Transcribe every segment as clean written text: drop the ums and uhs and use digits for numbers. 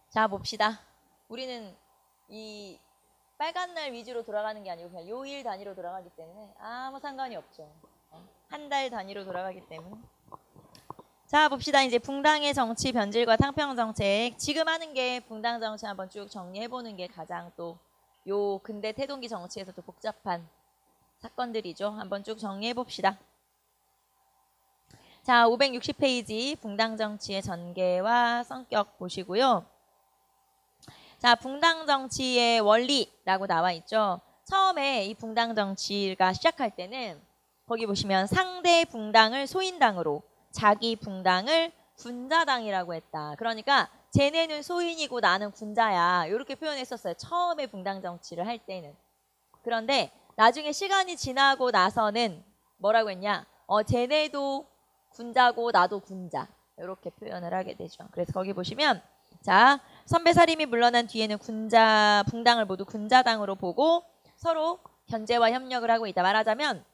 자, 봅시다. 우리는 이 빨간 날 위주로 돌아가는 게 아니고 그냥 요일 단위로 돌아가기 때문에 아무 상관이 없죠. 한 달 단위로 돌아가기 때문에. 자, 봅시다. 이제 붕당의 정치 변질과 탕평 정책. 지금 하는 게 붕당 정치 한번 쭉 정리해보는 게 가장 또 요 근대 태동기 정치에서도 복잡한 사건들이죠. 한번 쭉 정리해봅시다. 자, 560페이지 붕당 정치의 전개와 성격 보시고요. 자, 붕당 정치의 원리라고 나와 있죠. 처음에 이 붕당 정치가 시작할 때는 거기 보시면 상대 붕당을 소인당으로, 자기 붕당을 군자당이라고 했다. 그러니까 쟤네는 소인이고 나는 군자야. 이렇게 표현했었어요. 처음에 붕당 정치를 할 때는. 그런데 나중에 시간이 지나고 나서는 뭐라고 했냐? 쟤네도 군자고 나도 군자. 이렇게 표현을 하게 되죠. 그래서 거기 보시면 자, 선배살림이 물러난 뒤에는 붕당을 모두 군자당으로 보고 서로 견제와 협력을 하고 있다. 말하자면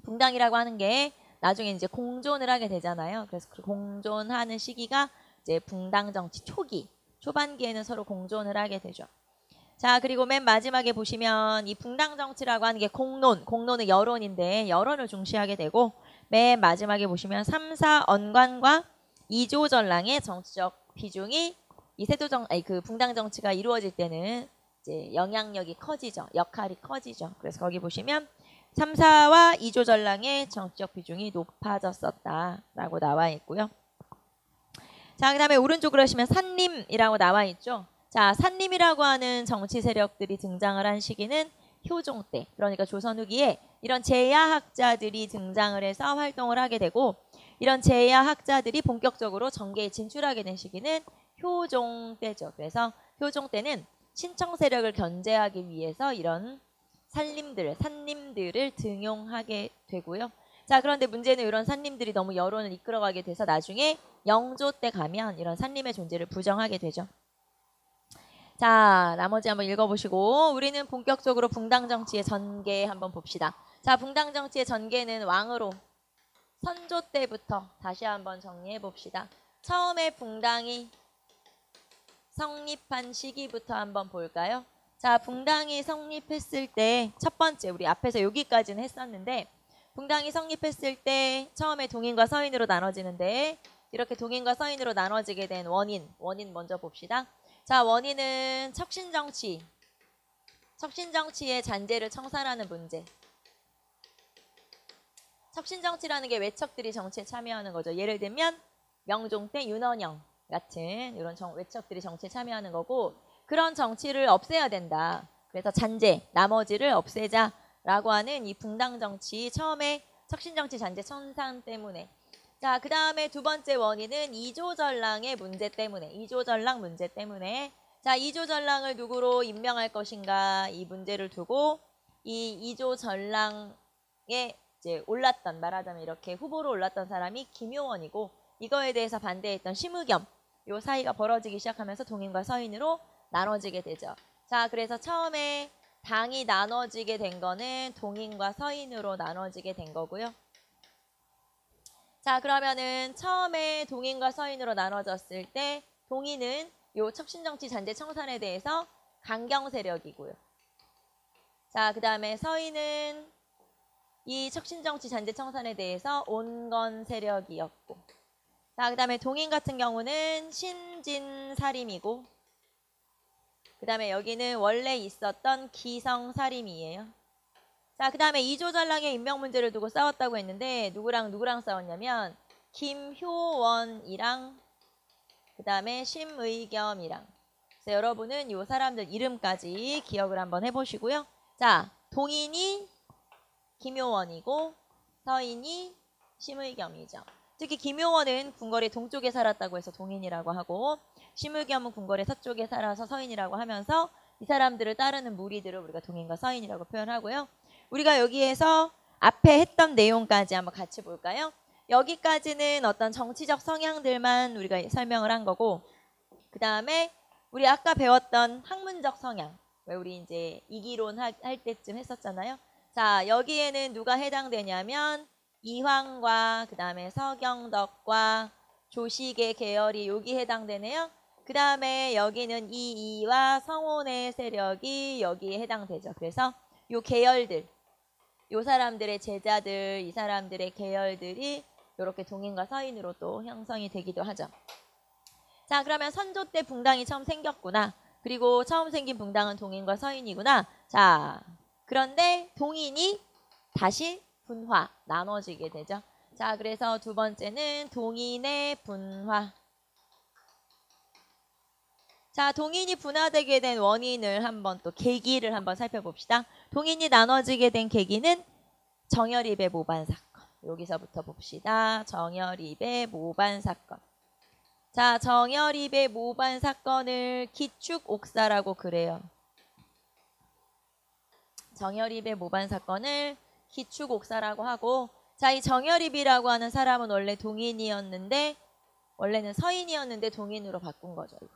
붕당이라고 하는 게 나중에 이제 공존을 하게 되잖아요. 그래서 그 공존하는 시기가 이제 붕당 정치 초기, 초반기에는 서로 공존을 하게 되죠. 자, 그리고 맨 마지막에 보시면 이 붕당 정치라고 하는 게 공론은 여론인데 여론을 중시하게 되고 맨 마지막에 보시면 3, 4 언관과 2조 전랑의 정치적 비중이 이 그 붕당 정치가 이루어질 때는 이제 영향력이 커지죠. 역할이 커지죠. 그래서 거기 보시면 3, 4와 2조 전랑의 정치적 비중이 높아졌었다라고 나와 있고요. 자, 그 다음에 오른쪽으로 하시면 산림이라고 나와 있죠. 자, 산림이라고 하는 정치 세력들이 등장을 한 시기는 효종 때, 그러니까 조선 후기에 이런 제야학자들이 등장을 해서 활동을 하게 되고 이런 제야학자들이 본격적으로 정계에 진출하게 된 시기는 효종 때죠. 그래서 효종 때는 신청 세력을 견제하기 위해서 이런 산림들을 등용하게 되고요. 자, 그런데 문제는 이런 산림들이 너무 여론을 이끌어가게 돼서 나중에 영조 때 가면 이런 산림의 존재를 부정하게 되죠. 자, 나머지 한번 읽어보시고 우리는 본격적으로 붕당 정치의 전개 한번 봅시다. 자, 붕당 정치의 전개는 왕으로 선조 때부터 다시 한번 정리해 봅시다. 처음에 붕당이 성립한 시기부터 한번 볼까요? 자, 붕당이 성립했을 때 첫 번째 우리 앞에서 여기까지는 했었는데 붕당이 성립했을 때 처음에 동인과 서인으로 나눠지는데 이렇게 동인과 서인으로 나눠지게 된 원인 먼저 봅시다. 자, 원인은 척신정치의 잔재를 청산하는 문제. 척신정치라는 게 외척들이 정치에 참여하는 거죠. 예를 들면 명종 때 윤원영 같은 이런 외척들이 정치에 참여하는 거고 그런 정치를 없애야 된다. 그래서 잔재, 나머지를 없애자라고 하는 이 붕당 정치 처음에 척신정치 잔재 청산 때문에 자, 그 다음에 두 번째 원인은 이조전랑의 문제 때문에 이조전랑 문제 때문에 자, 이조전랑을 누구로 임명할 것인가 이 문제를 두고 이 이조전랑에 이제 올랐던 말하자면 이렇게 후보로 올랐던 사람이 김효원이고 이거에 대해서 반대했던 심의겸 요 사이가 벌어지기 시작하면서 동인과 서인으로 나눠지게 되죠. 자, 그래서 처음에 당이 나눠지게 된 거는 동인과 서인으로 나눠지게 된 거고요. 자, 그러면은 처음에 동인과 서인으로 나눠졌을 때 동인은 요 척신정치 잔재 청산에 대해서 강경 세력이고요. 자, 그 다음에 서인은 이 척신정치 잔재 청산에 대해서 온건 세력이었고 자, 그 다음에 동인 같은 경우는 신진사림이고 그 다음에 여기는 원래 있었던 기성사림이에요. 자, 그 다음에 이조전랑의 임명 문제를 두고 싸웠다고 했는데 누구랑 싸웠냐면 김효원이랑 그 다음에 심의겸이랑 그래서 여러분은 이 사람들 이름까지 기억을 한번 해보시고요. 자, 동인이 김효원이고 서인이 심의겸이죠. 특히 김효원은 궁궐의 동쪽에 살았다고 해서 동인이라고 하고 심의겸은 궁궐의 서쪽에 살아서 서인이라고 하면서 이 사람들을 따르는 무리들을 우리가 동인과 서인이라고 표현하고요. 우리가 여기에서 앞에 했던 내용까지 한번 같이 볼까요? 여기까지는 어떤 정치적 성향들만 우리가 설명을 한 거고 그 다음에 우리 아까 배웠던 학문적 성향 왜 우리 이제 이기론 할 때쯤 했었잖아요. 자, 여기에는 누가 해당되냐면 이황과 그 다음에 서경덕과 조식의 계열이 여기 해당되네요. 그 다음에 여기는 이이와 성혼의 세력이 여기에 해당되죠. 그래서 요 계열들, 요 사람들의 제자들, 이 사람들의 계열들이 이렇게 동인과 서인으로 또 형성이 되기도 하죠. 자, 그러면 선조 때 붕당이 처음 생겼구나. 그리고 처음 생긴 붕당은 동인과 서인이구나. 자, 그런데 동인이 다시 분화, 나눠지게 되죠. 자, 그래서 두 번째는 동인의 분화. 자, 동인이 분화되게 된 원인을 한번 또 계기를 한번 살펴봅시다. 동인이 나눠지게 된 계기는 정열입의 모반 사건. 여기서부터 봅시다. 정열입의 모반 사건. 자, 정열입의 모반 사건을 기축옥사라고 그래요. 정열입의 모반 사건을 기축옥사라고 하고, 자, 이 정열입이라고 하는 사람은 원래 동인이었는데, 원래는 서인이었는데 동인으로 바꾼 거죠. 이거.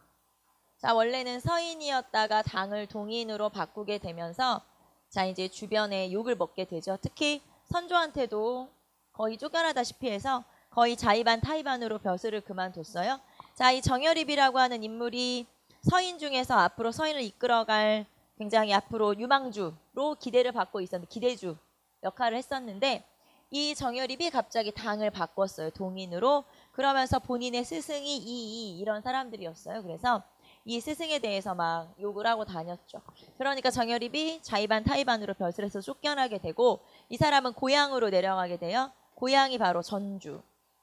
자, 원래는 서인이었다가 당을 동인으로 바꾸게 되면서, 자, 이제 주변에 욕을 먹게 되죠. 특히 선조한테도 거의 쫓겨나다시피 해서 거의 자의반 타의반으로 벼슬을 그만뒀어요. 자, 이 정열입이라고 하는 인물이 서인 중에서 앞으로 서인을 이끌어갈 굉장히 앞으로 유망주로 기대를 받고 있었는데, 기대주 역할을 했었는데, 이 정열입이 갑자기 당을 바꿨어요. 동인으로. 그러면서 본인의 스승이 이이 이런 사람들이었어요. 그래서 이 스승에 대해서 막 욕을 하고 다녔죠. 그러니까 정열입이 자의반 타의반으로 벼슬에서 쫓겨나게 되고, 이 사람은 고향으로 내려가게 돼요. 고향이 바로 전주.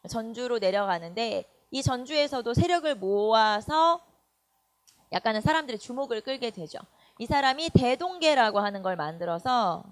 전주로 내려가는데, 이 전주에서도 세력을 모아서 약간은 사람들의 주목을 끌게 되죠. 이 사람이 대동계라고 하는 걸 만들어서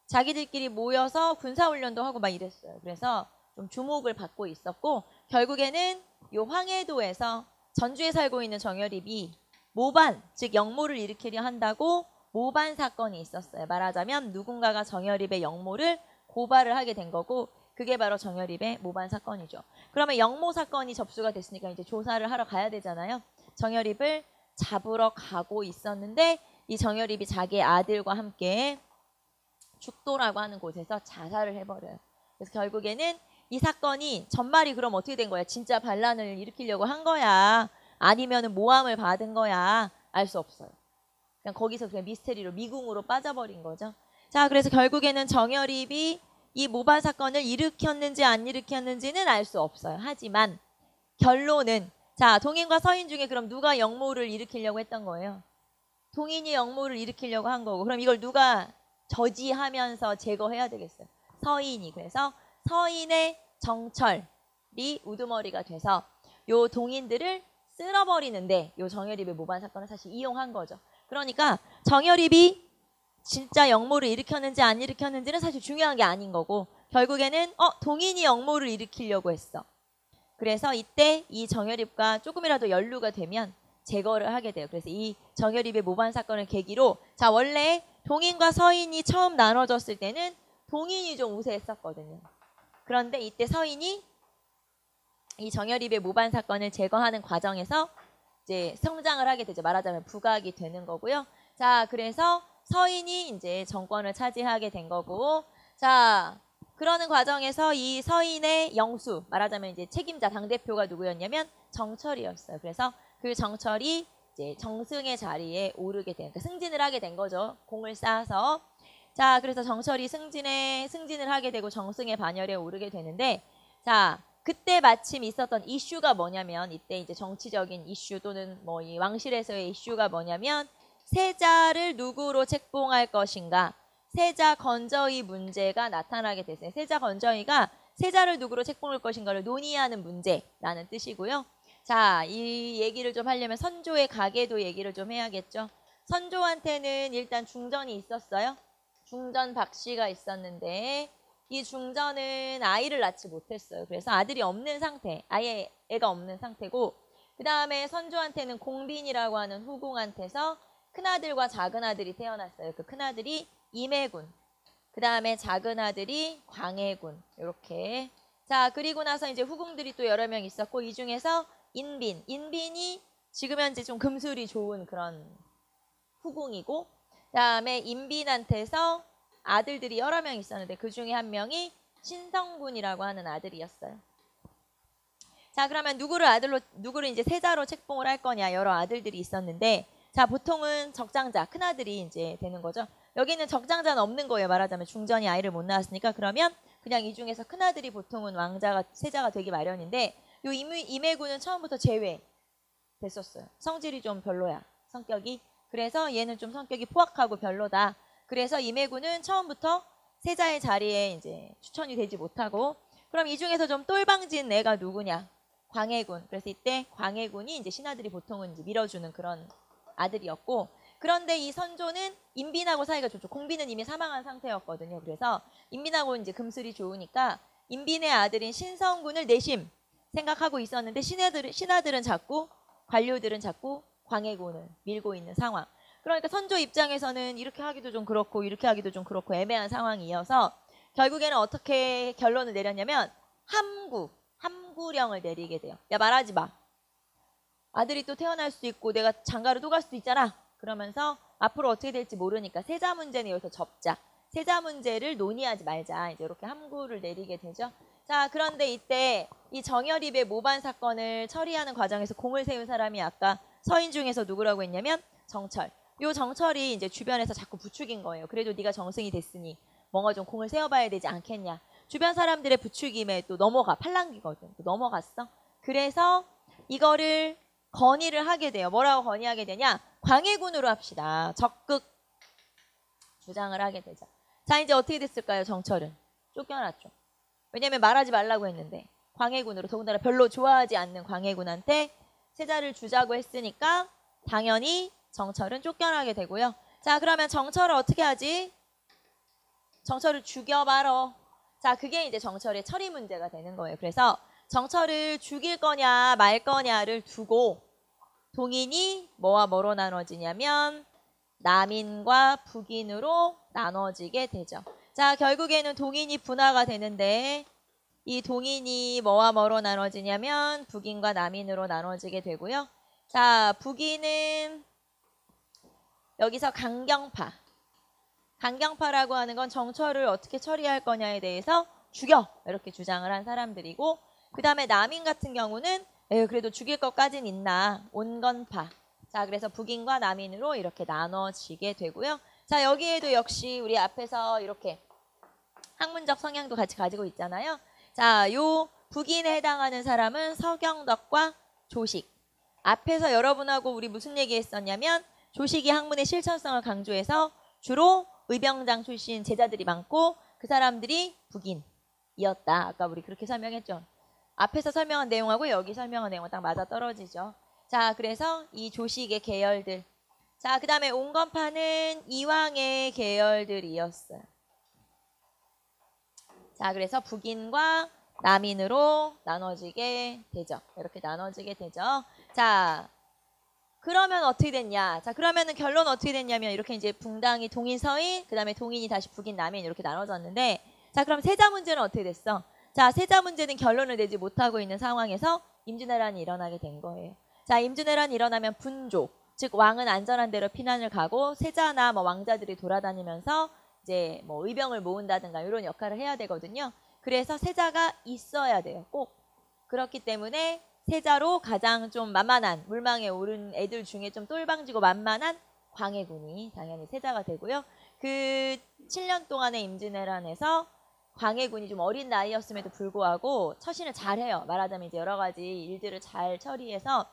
자기들끼리 모여서 군사훈련도 하고 막 이랬어요. 그래서 좀 주목을 받고 있었고, 결국에는 요 황해도에서 전주에 살고 있는 정열입이 모반, 즉 역모를 일으키려 한다고 모반 사건이 있었어요. 말하자면 누군가가 정열입의 역모를 고발을 하게 된 거고, 그게 바로 정열입의 모반 사건이죠. 그러면 역모 사건이 접수가 됐으니까 이제 조사를 하러 가야 되잖아요. 정열입을 잡으러 가고 있었는데, 이 정열입이 자기의 아들과 함께 죽도라고 하는 곳에서 자살을 해버려요. 그래서 결국에는 이 사건이 전말이 그럼 어떻게 된 거야? 진짜 반란을 일으키려고 한 거야? 아니면은 모함을 받은 거야? 알 수 없어요. 그냥 거기서 그냥 미스테리로 미궁으로 빠져버린 거죠. 자, 그래서 결국에는 정열입이 이 모반 사건을 일으켰는지 안 일으켰는지는 알 수 없어요. 하지만 결론은, 자, 동인과 서인 중에 그럼 누가 역모를 일으키려고 했던 거예요? 동인이 역모를 일으키려고 한 거고, 그럼 이걸 누가 저지하면서 제거해야 되겠어요? 서인이. 그래서 서인의 정철이 우두머리가 돼서 요 동인들을 쓸어버리는데 요 정열입의 모반 사건을 사실 이용한 거죠. 그러니까 정열입이 진짜 역모를 일으켰는지 안 일으켰는지는 사실 중요한 게 아닌 거고, 결국에는 동인이 역모를 일으키려고 했어. 그래서 이때 이 정열입과 조금이라도 연루가 되면 제거를 하게 돼요. 그래서 이 정열입의 모반 사건을 계기로, 자, 원래 동인과 서인이 처음 나눠졌을 때는 동인이 좀 우세했었거든요. 그런데 이때 서인이 이 정열입의 모반 사건을 제거하는 과정에서 이제 성장을 하게 되죠. 말하자면 부각이 되는 거고요. 자, 그래서 서인이 이제 정권을 차지하게 된 거고, 자, 그러는 과정에서 이 서인의 영수, 말하자면 이제 책임자 당대표가 누구였냐면 정철이었어요. 그래서 그 정철이 이제 정승의 자리에 오르게 된, 그러니까 승진을 하게 된 거죠. 공을 쌓아서. 자, 그래서 정철이 승진을 하게 되고 정승의 반열에 오르게 되는데, 자, 그때 마침 있었던 이슈가 뭐냐면, 이때 이제 정치적인 이슈 또는 뭐 이 왕실에서의 이슈가 뭐냐면, 세자를 누구로 책봉할 것인가, 세자 건저희 문제가 나타나게 됐어요. 세자 건저희가 세자를 누구로 책봉할 것인가를 논의하는 문제라는 뜻이고요. 자, 이 얘기를 좀 하려면 선조의 가계도 얘기를 좀 해야겠죠. 선조한테는 일단 중전이 있었어요. 중전 박씨가 있었는데, 이 중전은 아이를 낳지 못했어요. 그래서 아들이 없는 상태, 아예 애가 없는 상태고, 그 다음에 선조한테는 공빈이라고 하는 후궁한테서 큰아들과 작은아들이 태어났어요. 그 큰아들이 임해군, 그 다음에 작은아들이 광해군, 이렇게. 자, 그리고 나서 이제 후궁들이 또 여러 명 있었고, 이 중에서 인빈이 지금 현재 좀 금술이 좋은 그런 후궁이고, 그 다음에 인빈한테서 아들들이 여러 명 있었는데 그 중에 한 명이 신성군이라고 하는 아들이었어요. 자, 그러면 누구를 이제 세자로 책봉을 할 거냐, 여러 아들들이 있었는데, 자, 보통은 적장자, 큰아들이 이제 되는 거죠. 여기는 적장자는 없는 거예요. 말하자면 중전이 아이를 못 낳았으니까. 그러면 그냥 이 중에서 큰아들이 보통은 세자가 되기 마련인데, 요 임해군은 처음부터 제외됐었어요. 성질이 좀 별로야, 성격이. 그래서 얘는 좀 성격이 포악하고 별로다. 그래서 임해군은 처음부터 세자의 자리에 이제 추천이 되지 못하고, 그럼 이 중에서 좀 똘방진 애가 누구냐? 광해군. 그래서 이때 광해군이 이제 신하들이 보통은 이제 밀어주는 그런 아들이었고, 그런데 이 선조는 임빈하고 사이가 좋죠. 공빈은 이미 사망한 상태였거든요. 그래서 임빈하고 이제 금슬이 좋으니까 임빈의 아들인 신성군을 내심 생각하고 있었는데, 신하들은 자꾸, 관료들은 자꾸 광해군을 밀고 있는 상황. 그러니까 선조 입장에서는 이렇게 하기도 좀 그렇고 이렇게 하기도 좀 그렇고 애매한 상황이어서 결국에는 어떻게 결론을 내렸냐면 함구령을 내리게 돼요. 야, 말하지 마. 아들이 또 태어날 수 있고 내가 장가를 또 갈 수도 있잖아. 그러면서 앞으로 어떻게 될지 모르니까 세자 문제는 여기서 접자. 세자 문제를 논의하지 말자. 이제 이렇게 함구를 내리게 되죠. 자, 그런데 이때 이 정열입의 모반 사건을 처리하는 과정에서 공을 세운 사람이 아까 서인 중에서 누구라고 했냐면 정철. 요 정철이 이제 주변에서 자꾸 부추긴 거예요. 그래도 네가 정승이 됐으니 뭔가 좀 공을 세워봐야 되지 않겠냐. 주변 사람들의 부추김에 또 팔랑귀거든. 또 넘어갔어. 그래서 이거를 건의를 하게 돼요. 뭐라고 건의하게 되냐? 광해군으로 합시다. 적극 주장을 하게 되죠. 자, 이제 어떻게 됐을까요? 정철은 쫓겨났죠. 왜냐면 말하지 말라고 했는데 광해군으로, 더군다나 별로 좋아하지 않는 광해군한테 세자를 주자고 했으니까 당연히 정철은 쫓겨나게 되고요. 자, 그러면 정철을 어떻게 하지? 정철을 죽여봐라. 자, 그게 이제 정철의 처리 문제가 되는 거예요. 그래서 정철을 죽일 거냐 말 거냐를 두고 동인이 뭐와 뭐로 나눠지냐면 남인과 북인으로 나눠지게 되죠. 자, 결국에는 동인이 분화가 되는데 이 동인이 뭐와 뭐로 나눠지냐면 북인과 남인으로 나눠지게 되고요. 자, 북인은 여기서 강경파라고 하는 건 정철을 어떻게 처리할 거냐에 대해서 죽여! 이렇게 주장을 한 사람들이고, 그 다음에 남인 같은 경우는 그래도 죽일 것까진 있나, 온건파. 자, 그래서 북인과 남인으로 이렇게 나눠지게 되고요. 자, 여기에도 역시 우리 앞에서 이렇게 학문적 성향도 같이 가지고 있잖아요. 자, 요 북인에 해당하는 사람은 서경덕과 조식. 앞에서 여러분하고 우리 무슨 얘기했었냐면 조식이 학문의 실천성을 강조해서 주로 의병장 출신 제자들이 많고 그 사람들이 북인이었다. 아까 우리 그렇게 설명했죠. 앞에서 설명한 내용하고 여기 설명한 내용은 딱 맞아떨어지죠. 자, 그래서 이 조식의 계열들. 자, 그 다음에 온건파는 이왕의 계열들이었어요. 자, 그래서 북인과 남인으로 나눠지게 되죠. 이렇게 나눠지게 되죠. 자, 그러면 어떻게 됐냐? 자, 그러면은 결론 어떻게 됐냐면 이렇게 이제 붕당이 동인 서인, 그 다음에 동인이 다시 북인 남인 이렇게 나눠졌는데, 자, 그럼 세자 문제는 어떻게 됐어? 자, 세자 문제는 결론을 내지 못하고 있는 상황에서 임진왜란이 일어나게 된 거예요. 자, 임진왜란이 일어나면 분조, 즉 왕은 안전한 데로 피난을 가고 세자나 뭐 왕자들이 돌아다니면서 이제 뭐 의병을 모은다든가 이런 역할을 해야 되거든요. 그래서 세자가 있어야 돼요. 꼭. 그렇기 때문에 세자로 가장 좀 만만한, 물망에 오른 애들 중에 좀 똘방지고 만만한 광해군이 당연히 세자가 되고요. 그 7년 동안의 임진왜란에서 광해군이 좀 어린 나이였음에도 불구하고 처신을 잘해요. 말하자면 이제 여러 가지 일들을 잘 처리해서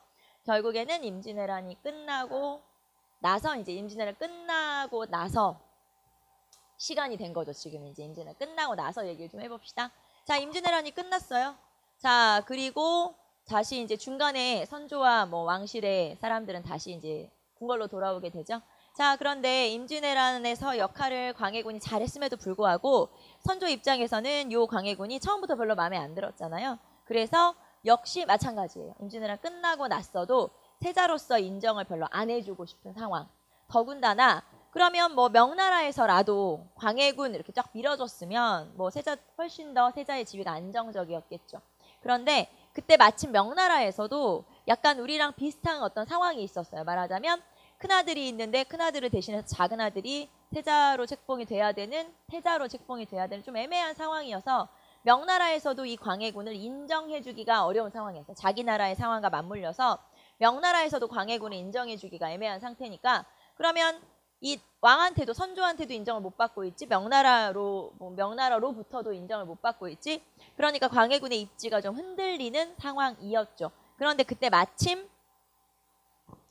결국에는 임진왜란이 끝나고 나서, 이제 임진왜란 끝나고 나서 시간이 된 거죠. 지금 이제 임진왜란 끝나고 나서 얘기를 좀 해봅시다. 자, 임진왜란이 끝났어요. 자, 그리고 다시 이제 중간에 선조와 뭐 왕실의 사람들은 다시 이제 궁궐로 돌아오게 되죠. 자, 그런데 임진왜란에서 역할을 광해군이 잘했음에도 불구하고 선조 입장에서는 요 광해군이 처음부터 별로 마음에 안 들었잖아요. 그래서 역시 마찬가지예요. 임진왜란 끝나고 났어도 세자로서 인정을 별로 안 해주고 싶은 상황. 더군다나 그러면 뭐 명나라에서라도 광해군 이렇게 쫙 밀어줬으면 뭐 훨씬 더 세자의 지위가 안정적이었겠죠. 그런데 그때 마침 명나라에서도 약간 우리랑 비슷한 어떤 상황이 있었어요. 말하자면 큰아들이 있는데 큰아들을 대신해서 작은아들이 태자로 책봉이 돼야 되는 좀 애매한 상황이어서 명나라에서도 이 광해군을 인정해주기가 어려운 상황이었어요. 자기 나라의 상황과 맞물려서 명나라에서도 광해군을 인정해주기가 애매한 상태니까 그러면 이 왕한테도 선조한테도 인정을 못 받고 있지 명나라로부터도 인정을 못 받고 있지. 그러니까 광해군의 입지가 좀 흔들리는 상황이었죠. 그런데 그때 마침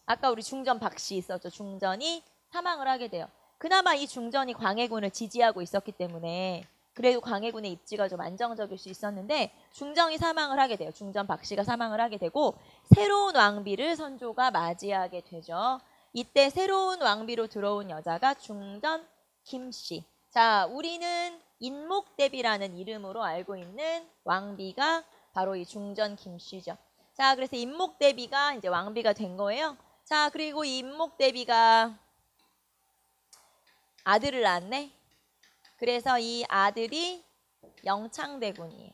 아까 우리 중전 박씨 있었죠. 중전이 사망을 하게 돼요. 그나마 이 중전이 광해군을 지지하고 있었기 때문에 그래도 광해군의 입지가 좀 안정적일 수 있었는데 중전이 사망을 하게 돼요. 중전 박씨가 사망을 하게 되고 새로운 왕비를 선조가 맞이하게 되죠. 이때 새로운 왕비로 들어온 여자가 중전 김씨. 자, 우리는 인목대비라는 이름으로 알고 있는 왕비가 바로 이 중전 김씨죠. 자, 그래서 인목대비가 이제 왕비가 된 거예요. 자, 그리고 이 인목대비가 아들을 낳았네. 그래서 이 아들이 영창대군이에요.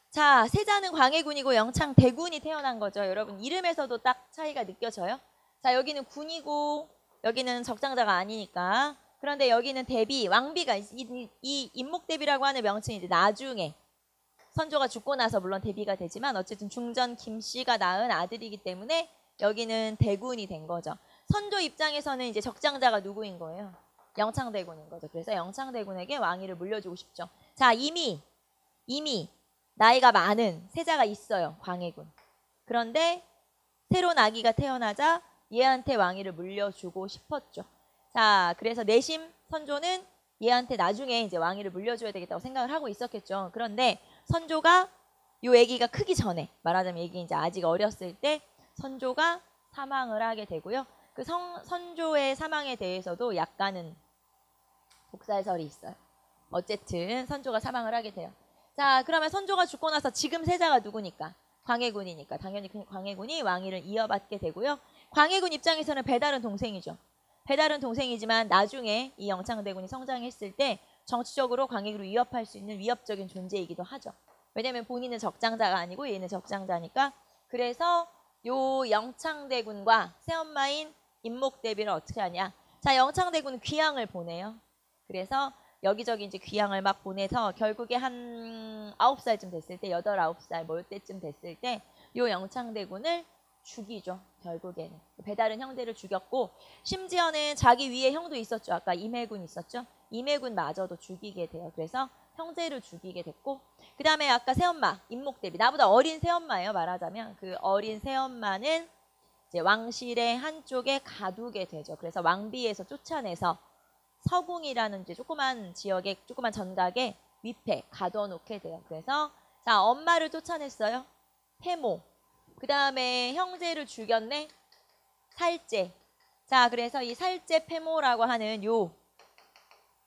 자, 세자는 광해군이고 영창대군이 태어난 거죠. 여러분 이름에서도 딱 차이가 느껴져요. 자, 여기는 군이고 여기는 적장자가 아니니까. 그런데 여기는 대비, 왕비가 이 인목대비라고 하는 명칭이 이제 나중에 선조가 죽고 나서 물론 대비가 되지만 어쨌든 중전 김씨가 낳은 아들이기 때문에 여기는 대군이 된 거죠. 선조 입장에서는 이제 적장자가 누구인 거예요? 영창대군인 거죠. 그래서 영창대군에게 왕위를 물려주고 싶죠. 자, 이미 나이가 많은 세자가 있어요. 광해군. 그런데 새로운 아기가 태어나자 얘한테 왕위를 물려주고 싶었죠. 자, 그래서 내심 선조는 얘한테 나중에 이제 왕위를 물려줘야 되겠다고 생각을 하고 있었겠죠. 그런데 선조가 요 아기가 크기 전에, 말하자면 얘기 이제 아직 어렸을 때 선조가 사망을 하게 되고요. 그 선조의 사망에 대해서도 약간은 복살설이 있어요. 어쨌든 선조가 사망을 하게 돼요. 자, 그러면 선조가 죽고 나서 지금 세자가 누구니까? 광해군이니까 당연히 광해군이 왕위를 이어받게 되고요. 광해군 입장에서는 배다른 동생이죠. 배다른 동생이지만 나중에 이 영창대군이 성장했을 때 정치적으로 광해군을 위협할 수 있는 위협적인 존재이기도 하죠. 왜냐하면 본인은 적장자가 아니고 얘는 적장자니까. 그래서 요 영창대군과 새엄마인 인목대비를 어떻게 하냐. 자, 영창대군은 귀향을 보내요. 그래서 여기저기 이제 귀향을 막 보내서 결국에 한 9살쯤 됐을 때, 8, 9살 뭐 이때쯤 됐을 때 요 영창대군을 죽이죠. 결국에는. 배다른 형제를 죽였고 심지어는 자기 위에 형도 있었죠. 아까 임해군 있었죠. 임해군마저도 죽이게 돼요. 그래서 형제를 죽이게 됐고 그 다음에 아까 새엄마, 인목대비. 나보다 어린 새엄마예요. 말하자면 그 어린 새엄마는 이제 왕실의 한쪽에 가두게 되죠. 그래서 왕비에서 쫓아내서 서궁이라는 이제 조그만 지역에, 조그만 전각에 위패 가둬놓게 돼요. 그래서 자, 엄마를 쫓아냈어요. 태모. 그 다음에 형제를 죽였네. 살제. 자, 그래서 이 살제 패모라고 하는 요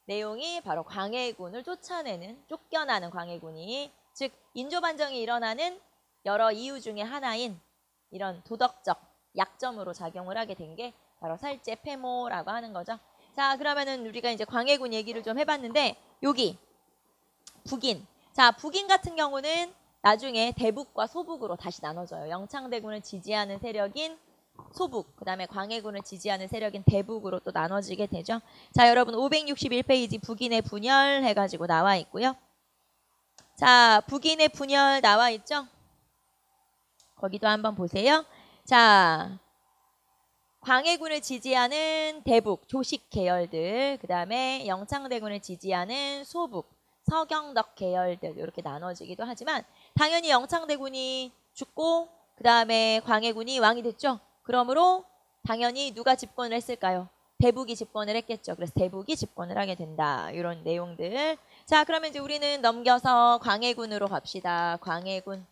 내용이 바로 광해군을 쫓아내는, 쫓겨나는 광해군이, 즉 인조반정이 일어나는 여러 이유 중에 하나인 이런 도덕적 약점으로 작용을 하게 된 게 바로 살제 패모라고 하는 거죠. 자, 그러면은 우리가 이제 광해군 얘기를 좀 해봤는데 여기 북인. 자, 북인 같은 경우는 나중에 대북과 소북으로 다시 나눠져요. 영창대군을 지지하는 세력인 소북, 그 다음에 광해군을 지지하는 세력인 대북으로 또 나눠지게 되죠. 자, 여러분 561페이지 북인의 분열 해가지고 나와 있고요. 자, 북인의 분열 나와 있죠? 거기도 한번 보세요. 자, 광해군을 지지하는 대북, 조식 계열들, 그 다음에 영창대군을 지지하는 소북, 서경덕 계열들 이렇게 나눠지기도 하지만 당연히 영창대군이 죽고 그 다음에 광해군이 왕이 됐죠. 그러므로 당연히 누가 집권을 했을까요? 대북이 집권을 했겠죠. 그래서 대북이 집권을 하게 된다. 이런 내용들. 자, 그러면 이제 우리는 넘겨서 광해군으로 갑시다. 광해군.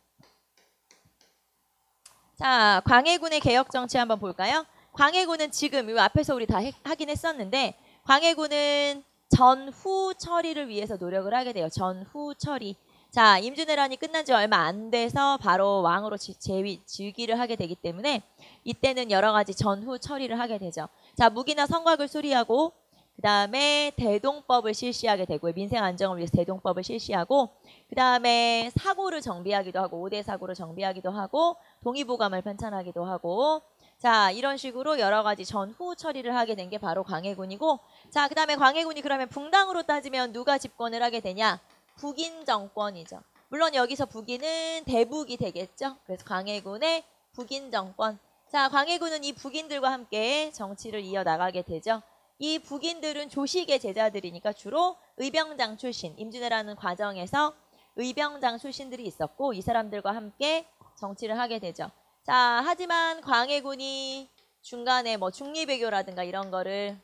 자, 광해군의 개혁 정치 한번 볼까요? 광해군은 지금 이 앞에서 우리 다 하긴 했었는데 광해군은 전후 처리를 위해서 노력을 하게 돼요. 전후 처리. 자, 임진왜란이 끝난 지 얼마 안 돼서 바로 왕으로 즉위를 하게 되기 때문에 이때는 여러 가지 전후 처리를 하게 되죠. 자, 무기나 성곽을 수리하고 그 다음에 대동법을 실시하게 되고요. 민생 안정을 위해서 대동법을 실시하고 그 다음에 사고를 정비하기도 하고 5대 사고를 정비하기도 하고 동의보감을 편찬하기도 하고 자, 이런 식으로 여러 가지 전후 처리를 하게 된 게 바로 광해군이고 자, 그 다음에 광해군이 그러면 붕당으로 따지면 누가 집권을 하게 되냐? 북인 정권이죠. 물론 여기서 북인은 대북이 되겠죠. 그래서 광해군의 북인 정권. 자, 광해군은 이 북인들과 함께 정치를 이어나가게 되죠. 이 북인들은 조식의 제자들이니까 주로 의병장 출신, 임진왜란하는 과정에서 의병장 출신들이 있었고 이 사람들과 함께 정치를 하게 되죠. 자, 하지만 광해군이 중간에 뭐 중리배교라든가 이런 거를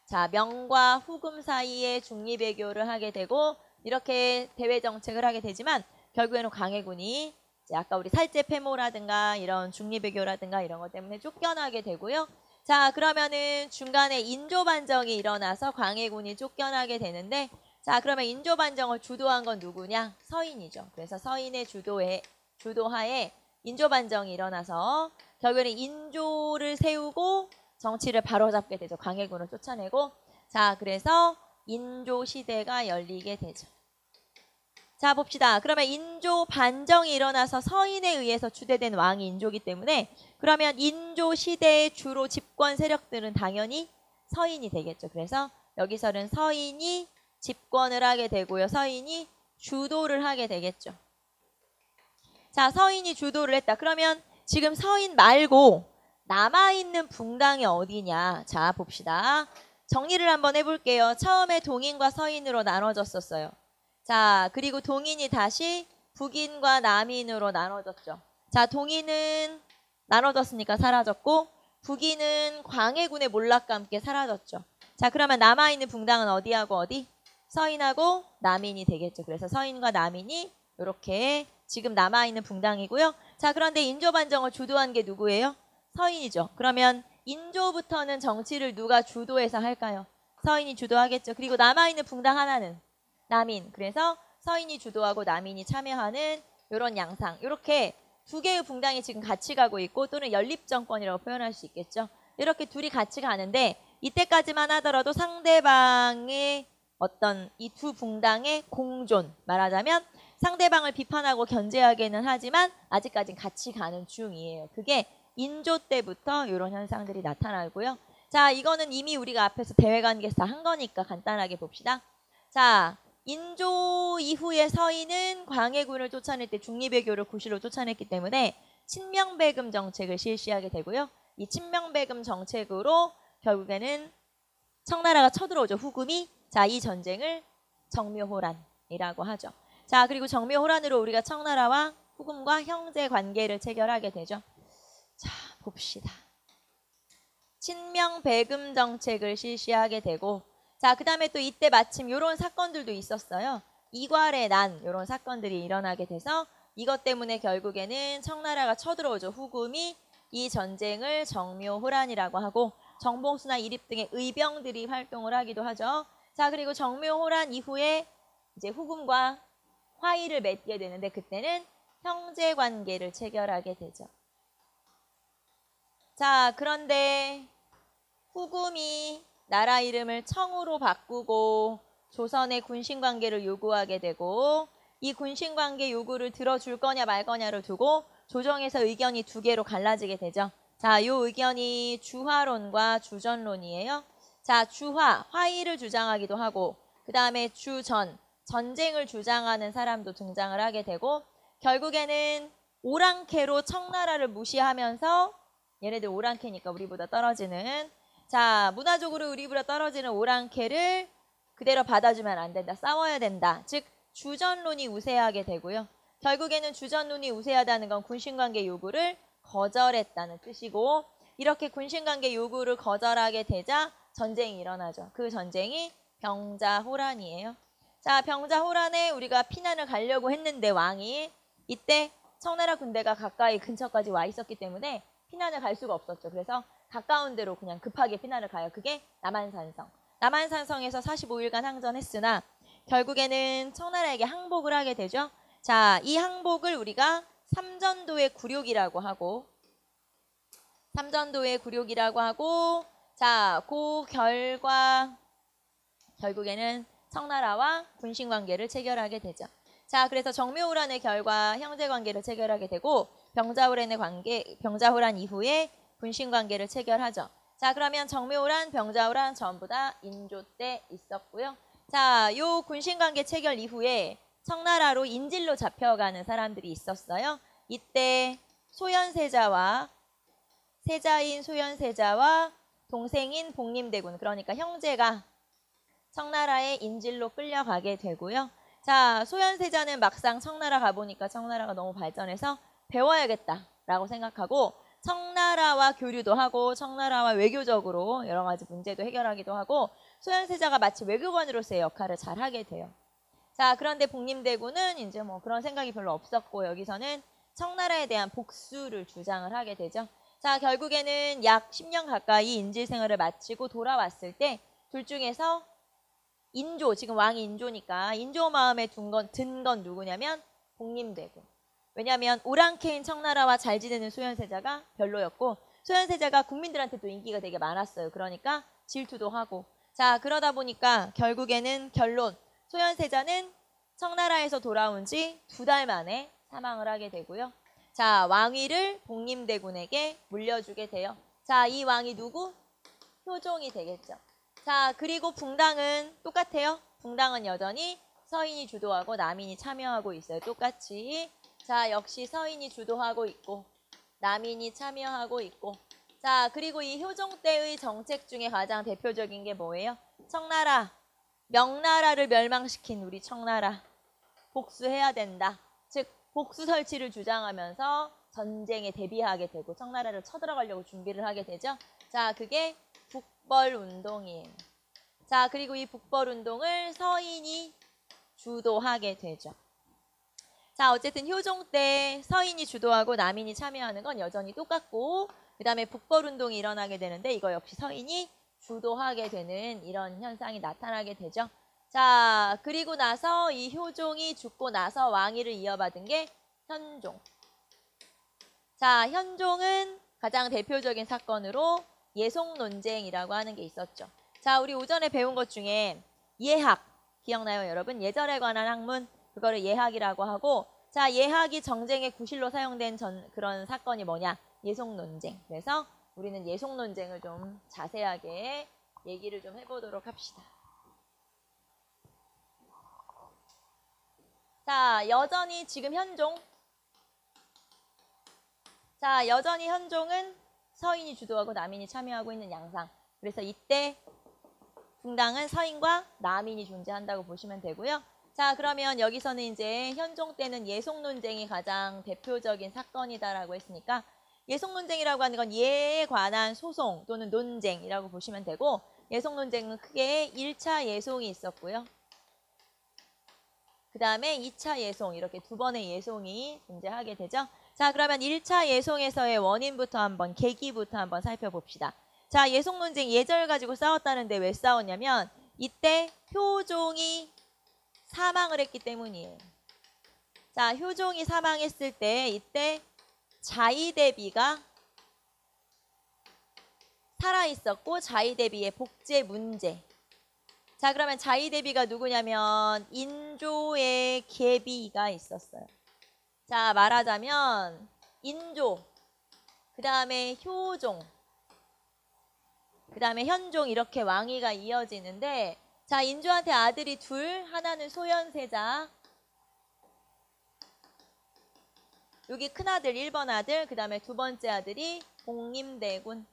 자, 명과 후금 사이에 중리배교를 하게 되고 이렇게 대외 정책을 하게 되지만 결국에는 광해군이 이제 아까 우리 살제 폐모라든가 이런 중리배교라든가 이런 것 때문에 쫓겨나게 되고요. 자, 그러면은 중간에 인조반정이 일어나서 광해군이 쫓겨나게 되는데 자, 그러면 인조반정을 주도한 건 누구냐? 서인이죠. 그래서 서인의 주도하에 인조반정이 일어나서 결국에는 인조를 세우고 정치를 바로잡게 되죠. 광해군을 쫓아내고 자, 그래서 인조 시대가 열리게 되죠. 자, 봅시다. 그러면 인조 반정이 일어나서 서인에 의해서 추대된 왕이 인조기 때문에 그러면 인조 시대의 주로 집권 세력들은 당연히 서인이 되겠죠. 그래서 여기서는 서인이 집권을 하게 되고요. 서인이 주도를 하게 되겠죠. 자, 서인이 주도를 했다. 그러면 지금 서인 말고 남아있는 붕당이 어디냐? 자, 봅시다. 정리를 한번 해볼게요. 처음에 동인과 서인으로 나눠졌었어요. 자, 그리고 동인이 다시 북인과 남인으로 나눠졌죠. 자, 동인은 나눠졌으니까 사라졌고 북인은 광해군의 몰락과 함께 사라졌죠. 자, 그러면 남아있는 붕당은 어디하고 어디? 서인하고 남인이 되겠죠. 그래서 서인과 남인이 이렇게 지금 남아있는 붕당이고요. 자, 그런데 인조반정을 주도한 게 누구예요? 서인이죠. 그러면 인조부터는 정치를 누가 주도해서 할까요? 서인이 주도하겠죠. 그리고 남아있는 붕당 하나는 남인. 그래서 서인이 주도하고 남인이 참여하는 이런 양상. 이렇게 두 개의 붕당이 지금 같이 가고 있고 또는 연립정권이라고 표현할 수 있겠죠. 이렇게 둘이 같이 가는데 이때까지만 하더라도 상대방의 어떤 이 두 붕당의 공존, 말하자면 상대방을 비판하고 견제하기는 하지만 아직까지는 같이 가는 중이에요. 그게 인조 때부터 이런 현상들이 나타나고요. 자, 이거는 이미 우리가 앞에서 대외관계에서 다 한 거니까 간단하게 봅시다. 자, 인조 이후에 서인은 광해군을 쫓아낼 때 중리배교를 구실로 쫓아냈기 때문에 친명배금 정책을 실시하게 되고요. 이 친명배금 정책으로 결국에는 청나라가 쳐들어오죠. 후금이. 자, 이 전쟁을 정묘호란이라고 하죠. 자, 그리고 정묘호란으로 우리가 청나라와 후금과 형제 관계를 체결하게 되죠. 자, 봅시다. 친명배금 정책을 실시하게 되고 자, 그 다음에 또 이때 마침 이런 사건들도 있었어요. 이괄의 난 이런 사건들이 일어나게 돼서 이것 때문에 결국에는 청나라가 쳐들어오죠. 후금이 이 전쟁을 정묘호란이라고 하고 정봉수나 이립 등의 의병들이 활동을 하기도 하죠. 자, 그리고 정묘호란 이후에 이제 후금과 화의를 맺게 되는데 그때는 형제관계를 체결하게 되죠. 자, 그런데 후금이 나라 이름을 청으로 바꾸고 조선의 군신관계를 요구하게 되고 이 군신관계 요구를 들어줄 거냐 말 거냐를 두고 조정에서 의견이 두 개로 갈라지게 되죠. 자, 이 의견이 주화론과 주전론이에요. 자, 주화, 화의를 주장하기도 하고 그 다음에 주전, 전쟁을 주장하는 사람도 등장을 하게 되고 결국에는 오랑캐로 청나라를 무시하면서 얘네들 오랑캐니까 우리보다 떨어지는 자, 문화적으로 우리보다 떨어지는 오랑캐를 그대로 받아주면 안 된다. 싸워야 된다. 즉 주전론이 우세하게 되고요. 결국에는 주전론이 우세하다는 건 군신관계 요구를 거절했다는 뜻이고 이렇게 군신관계 요구를 거절하게 되자 전쟁이 일어나죠. 그 전쟁이 병자호란이에요. 자, 병자호란에 우리가 피난을 가려고 했는데 왕이 이때 청나라 군대가 가까이 근처까지 와 있었기 때문에 피난을 갈 수가 없었죠. 그래서 가까운 데로 그냥 급하게 피난을 가요. 그게 남한산성. 남한산성에서 45일간 항전했으나 결국에는 청나라에게 항복을 하게 되죠. 자, 이 항복을 우리가 삼전도의 굴욕이라고 하고 자, 그 결과 결국에는 청나라와 군신관계를 체결하게 되죠. 자, 그래서 정묘호란의 결과 형제관계를 체결하게 되고 병자호란 이후에 군신관계를 체결하죠. 자, 그러면 정묘호란, 병자호란 전부 다 인조 때 있었고요. 자, 요 군신관계 체결 이후에 청나라로 인질로 잡혀가는 사람들이 있었어요. 이때 소현세자와 세자인 소현세자와 동생인 복림대군, 그러니까 형제가 청나라의 인질로 끌려가게 되고요. 자, 소현세자는 막상 청나라 가보니까 청나라가 너무 발전해서 배워야겠다라고 생각하고 청나라와 교류도 하고 청나라와 외교적으로 여러 가지 문제도 해결하기도 하고 소현세자가 마치 외교관으로서의 역할을 잘 하게 돼요. 자, 그런데 복림대군은 이제 뭐 그런 생각이 별로 없었고 여기서는 청나라에 대한 복수를 주장을 하게 되죠. 자, 결국에는 약 10년 가까이 인질 생활을 마치고 돌아왔을 때 둘 중에서 인조, 지금 왕이 인조니까 인조 마음에 든 건 누구냐면 복림대군. 왜냐하면 오랑캐인 청나라와 잘 지내는 소현세자가 별로였고 소현세자가 국민들한테도 인기가 되게 많았어요. 그러니까 질투도 하고. 자, 그러다 보니까 결국에는 결론, 소현세자는 청나라에서 돌아온 지 2달 만에 사망을 하게 되고요. 자, 왕위를 복림대군에게 물려주게 돼요. 자, 이 왕이 누구? 효종이 되겠죠. 자, 그리고 붕당은 똑같아요. 붕당은 여전히 서인이 주도하고 남인이 참여하고 있어요. 똑같이. 자, 역시 서인이 주도하고 있고 남인이 참여하고 있고. 자, 그리고 이 효종 때의 정책 중에 가장 대표적인 게 뭐예요? 청나라, 명나라를 멸망시킨 우리 청나라 복수해야 된다. 즉 복수 설치를 주장하면서 전쟁에 대비하게 되고 청나라를 쳐들어가려고 준비를 하게 되죠. 자, 그게 북벌운동이에요. 자, 그리고 이 북벌운동을 서인이 주도하게 되죠. 자, 어쨌든 효종 때 서인이 주도하고 남인이 참여하는 건 여전히 똑같고 그 다음에 북벌운동이 일어나게 되는데 이거 역시 서인이 주도하게 되는 이런 현상이 나타나게 되죠. 자, 그리고 나서 이 효종이 죽고 나서 왕위를 이어받은 게 현종. 자, 현종은 가장 대표적인 사건으로 예송 논쟁이라고 하는 게 있었죠. 자, 우리 오전에 배운 것 중에 예학 기억나요, 여러분? 예절에 관한 학문, 그거를 예학이라고 하고, 자, 예학이 정쟁의 구실로 사용된 그런 사건이 뭐냐? 예송 논쟁. 그래서 우리는 예송 논쟁을 좀 자세하게 얘기를 좀 해보도록 합시다. 자, 여전히 지금 현종. 자, 여전히 현종은 서인이 주도하고 남인이 참여하고 있는 양상. 그래서 이때 붕당은 서인과 남인이 존재한다고 보시면 되고요. 자, 그러면 여기서는 이제 현종 때는 예송 논쟁이 가장 대표적인 사건이다라고 했으니까 예송 논쟁이라고 하는 건 예에 관한 소송 또는 논쟁이라고 보시면 되고 예송 논쟁은 크게 1차 예송이 있었고요. 그 다음에 2차 예송, 이렇게 2번의 예송이 존재하게 되죠. 자, 그러면 1차 예송에서의 원인부터 한번, 계기부터 한번 살펴봅시다. 자, 예송 논쟁 예절 가지고 싸웠다는데 왜 싸웠냐면 이때 효종이 사망을 했기 때문이에요. 자, 효종이 사망했을 때 이때 자의대비가 살아있었고 자의대비의 복제 문제. 자, 그러면 자의대비가 누구냐면 인조의 계비가 있었어요. 자, 말하자면 인조, 그 다음에 효종, 그 다음에 현종 이렇게 왕위가 이어지는데 자, 인조한테 아들이 둘, 하나는 소현세자, 여기 큰아들 1번 아들, 그 다음에 2번째 아들이 복림대군.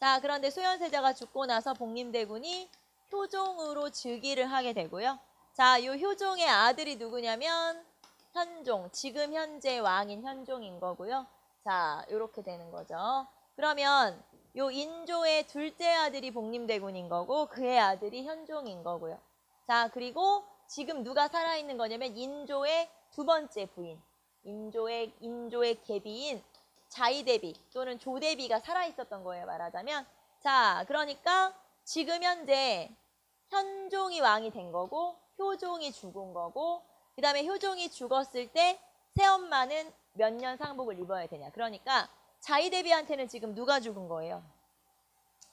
자, 그런데 소현세자가 죽고 나서 복림대군이 효종으로 즉위를 하게 되고요. 자, 이 효종의 아들이 누구냐면 현종, 지금 현재 왕인 현종인 거고요. 자, 이렇게 되는 거죠. 그러면 요 인조의 둘째 아들이 복림대군인 거고 그의 아들이 현종인 거고요. 자, 그리고 지금 누가 살아있는 거냐면 인조의 2번째 부인, 인조의 계비인 자의대비 또는 조대비가 살아있었던 거예요, 말하자면. 자, 그러니까 지금 현재 현종이 왕이 된 거고 효종이 죽은 거고 그 다음에 효종이 죽었을 때 새엄마는 몇 년 상복을 입어야 되냐. 그러니까 자의대비한테는 지금 누가 죽은 거예요?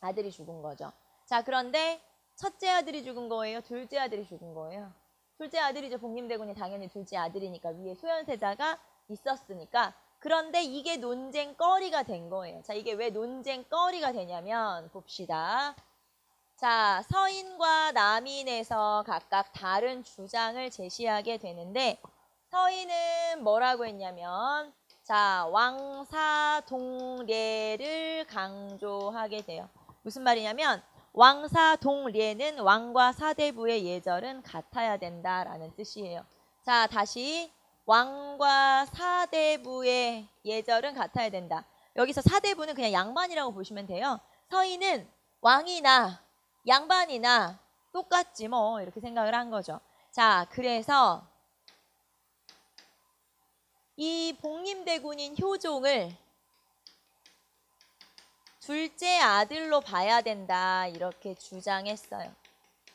아들이 죽은 거죠. 자, 그런데 첫째 아들이 죽은 거예요? 둘째 아들이 죽은 거예요? 둘째 아들이죠. 복림대군이 당연히 둘째 아들이니까 위에 소현세자가 있었으니까. 그런데 이게 논쟁거리가 된 거예요. 자, 이게 왜 논쟁거리가 되냐면 봅시다. 자, 서인과 남인에서 각각 다른 주장을 제시하게 되는데 서인은 뭐라고 했냐면 자, 왕사동례를 강조하게 돼요. 무슨 말이냐면 왕사동례는 왕과 사대부의 예절은 같아야 된다라는 뜻이에요. 자, 다시 왕과 사대부의 예절은 같아야 된다. 여기서 사대부는 그냥 양반이라고 보시면 돼요. 서인은 왕이나 양반이나 똑같지 뭐 이렇게 생각을 한 거죠. 자, 그래서 이 복림대군인 효종을 둘째 아들로 봐야 된다 이렇게 주장했어요.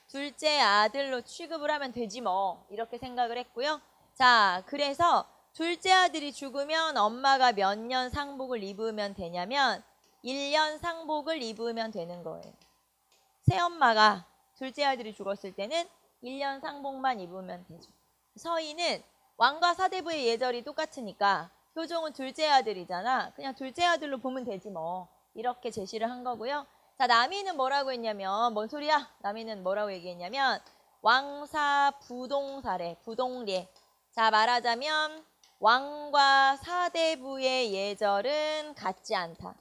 둘째 아들로 취급을 하면 되지 뭐 이렇게 생각을 했고요. 자, 그래서 둘째 아들이 죽으면 엄마가 몇 년 상복을 입으면 되냐면 1년 상복을 입으면 되는 거예요. 새엄마가 둘째 아들이 죽었을 때는 1년 상복만 입으면 되죠. 서인은 왕과 사대부의 예절이 똑같으니까 효종은 둘째 아들이잖아. 그냥 둘째 아들로 보면 되지 뭐. 이렇게 제시를 한 거고요. 자, 남인은 뭐라고 했냐면 뭔 소리야? 남인은 뭐라고 얘기했냐면 왕사 부동사래. 부동례. 자, 말하자면 왕과 사대부의 예절은 같지 않다.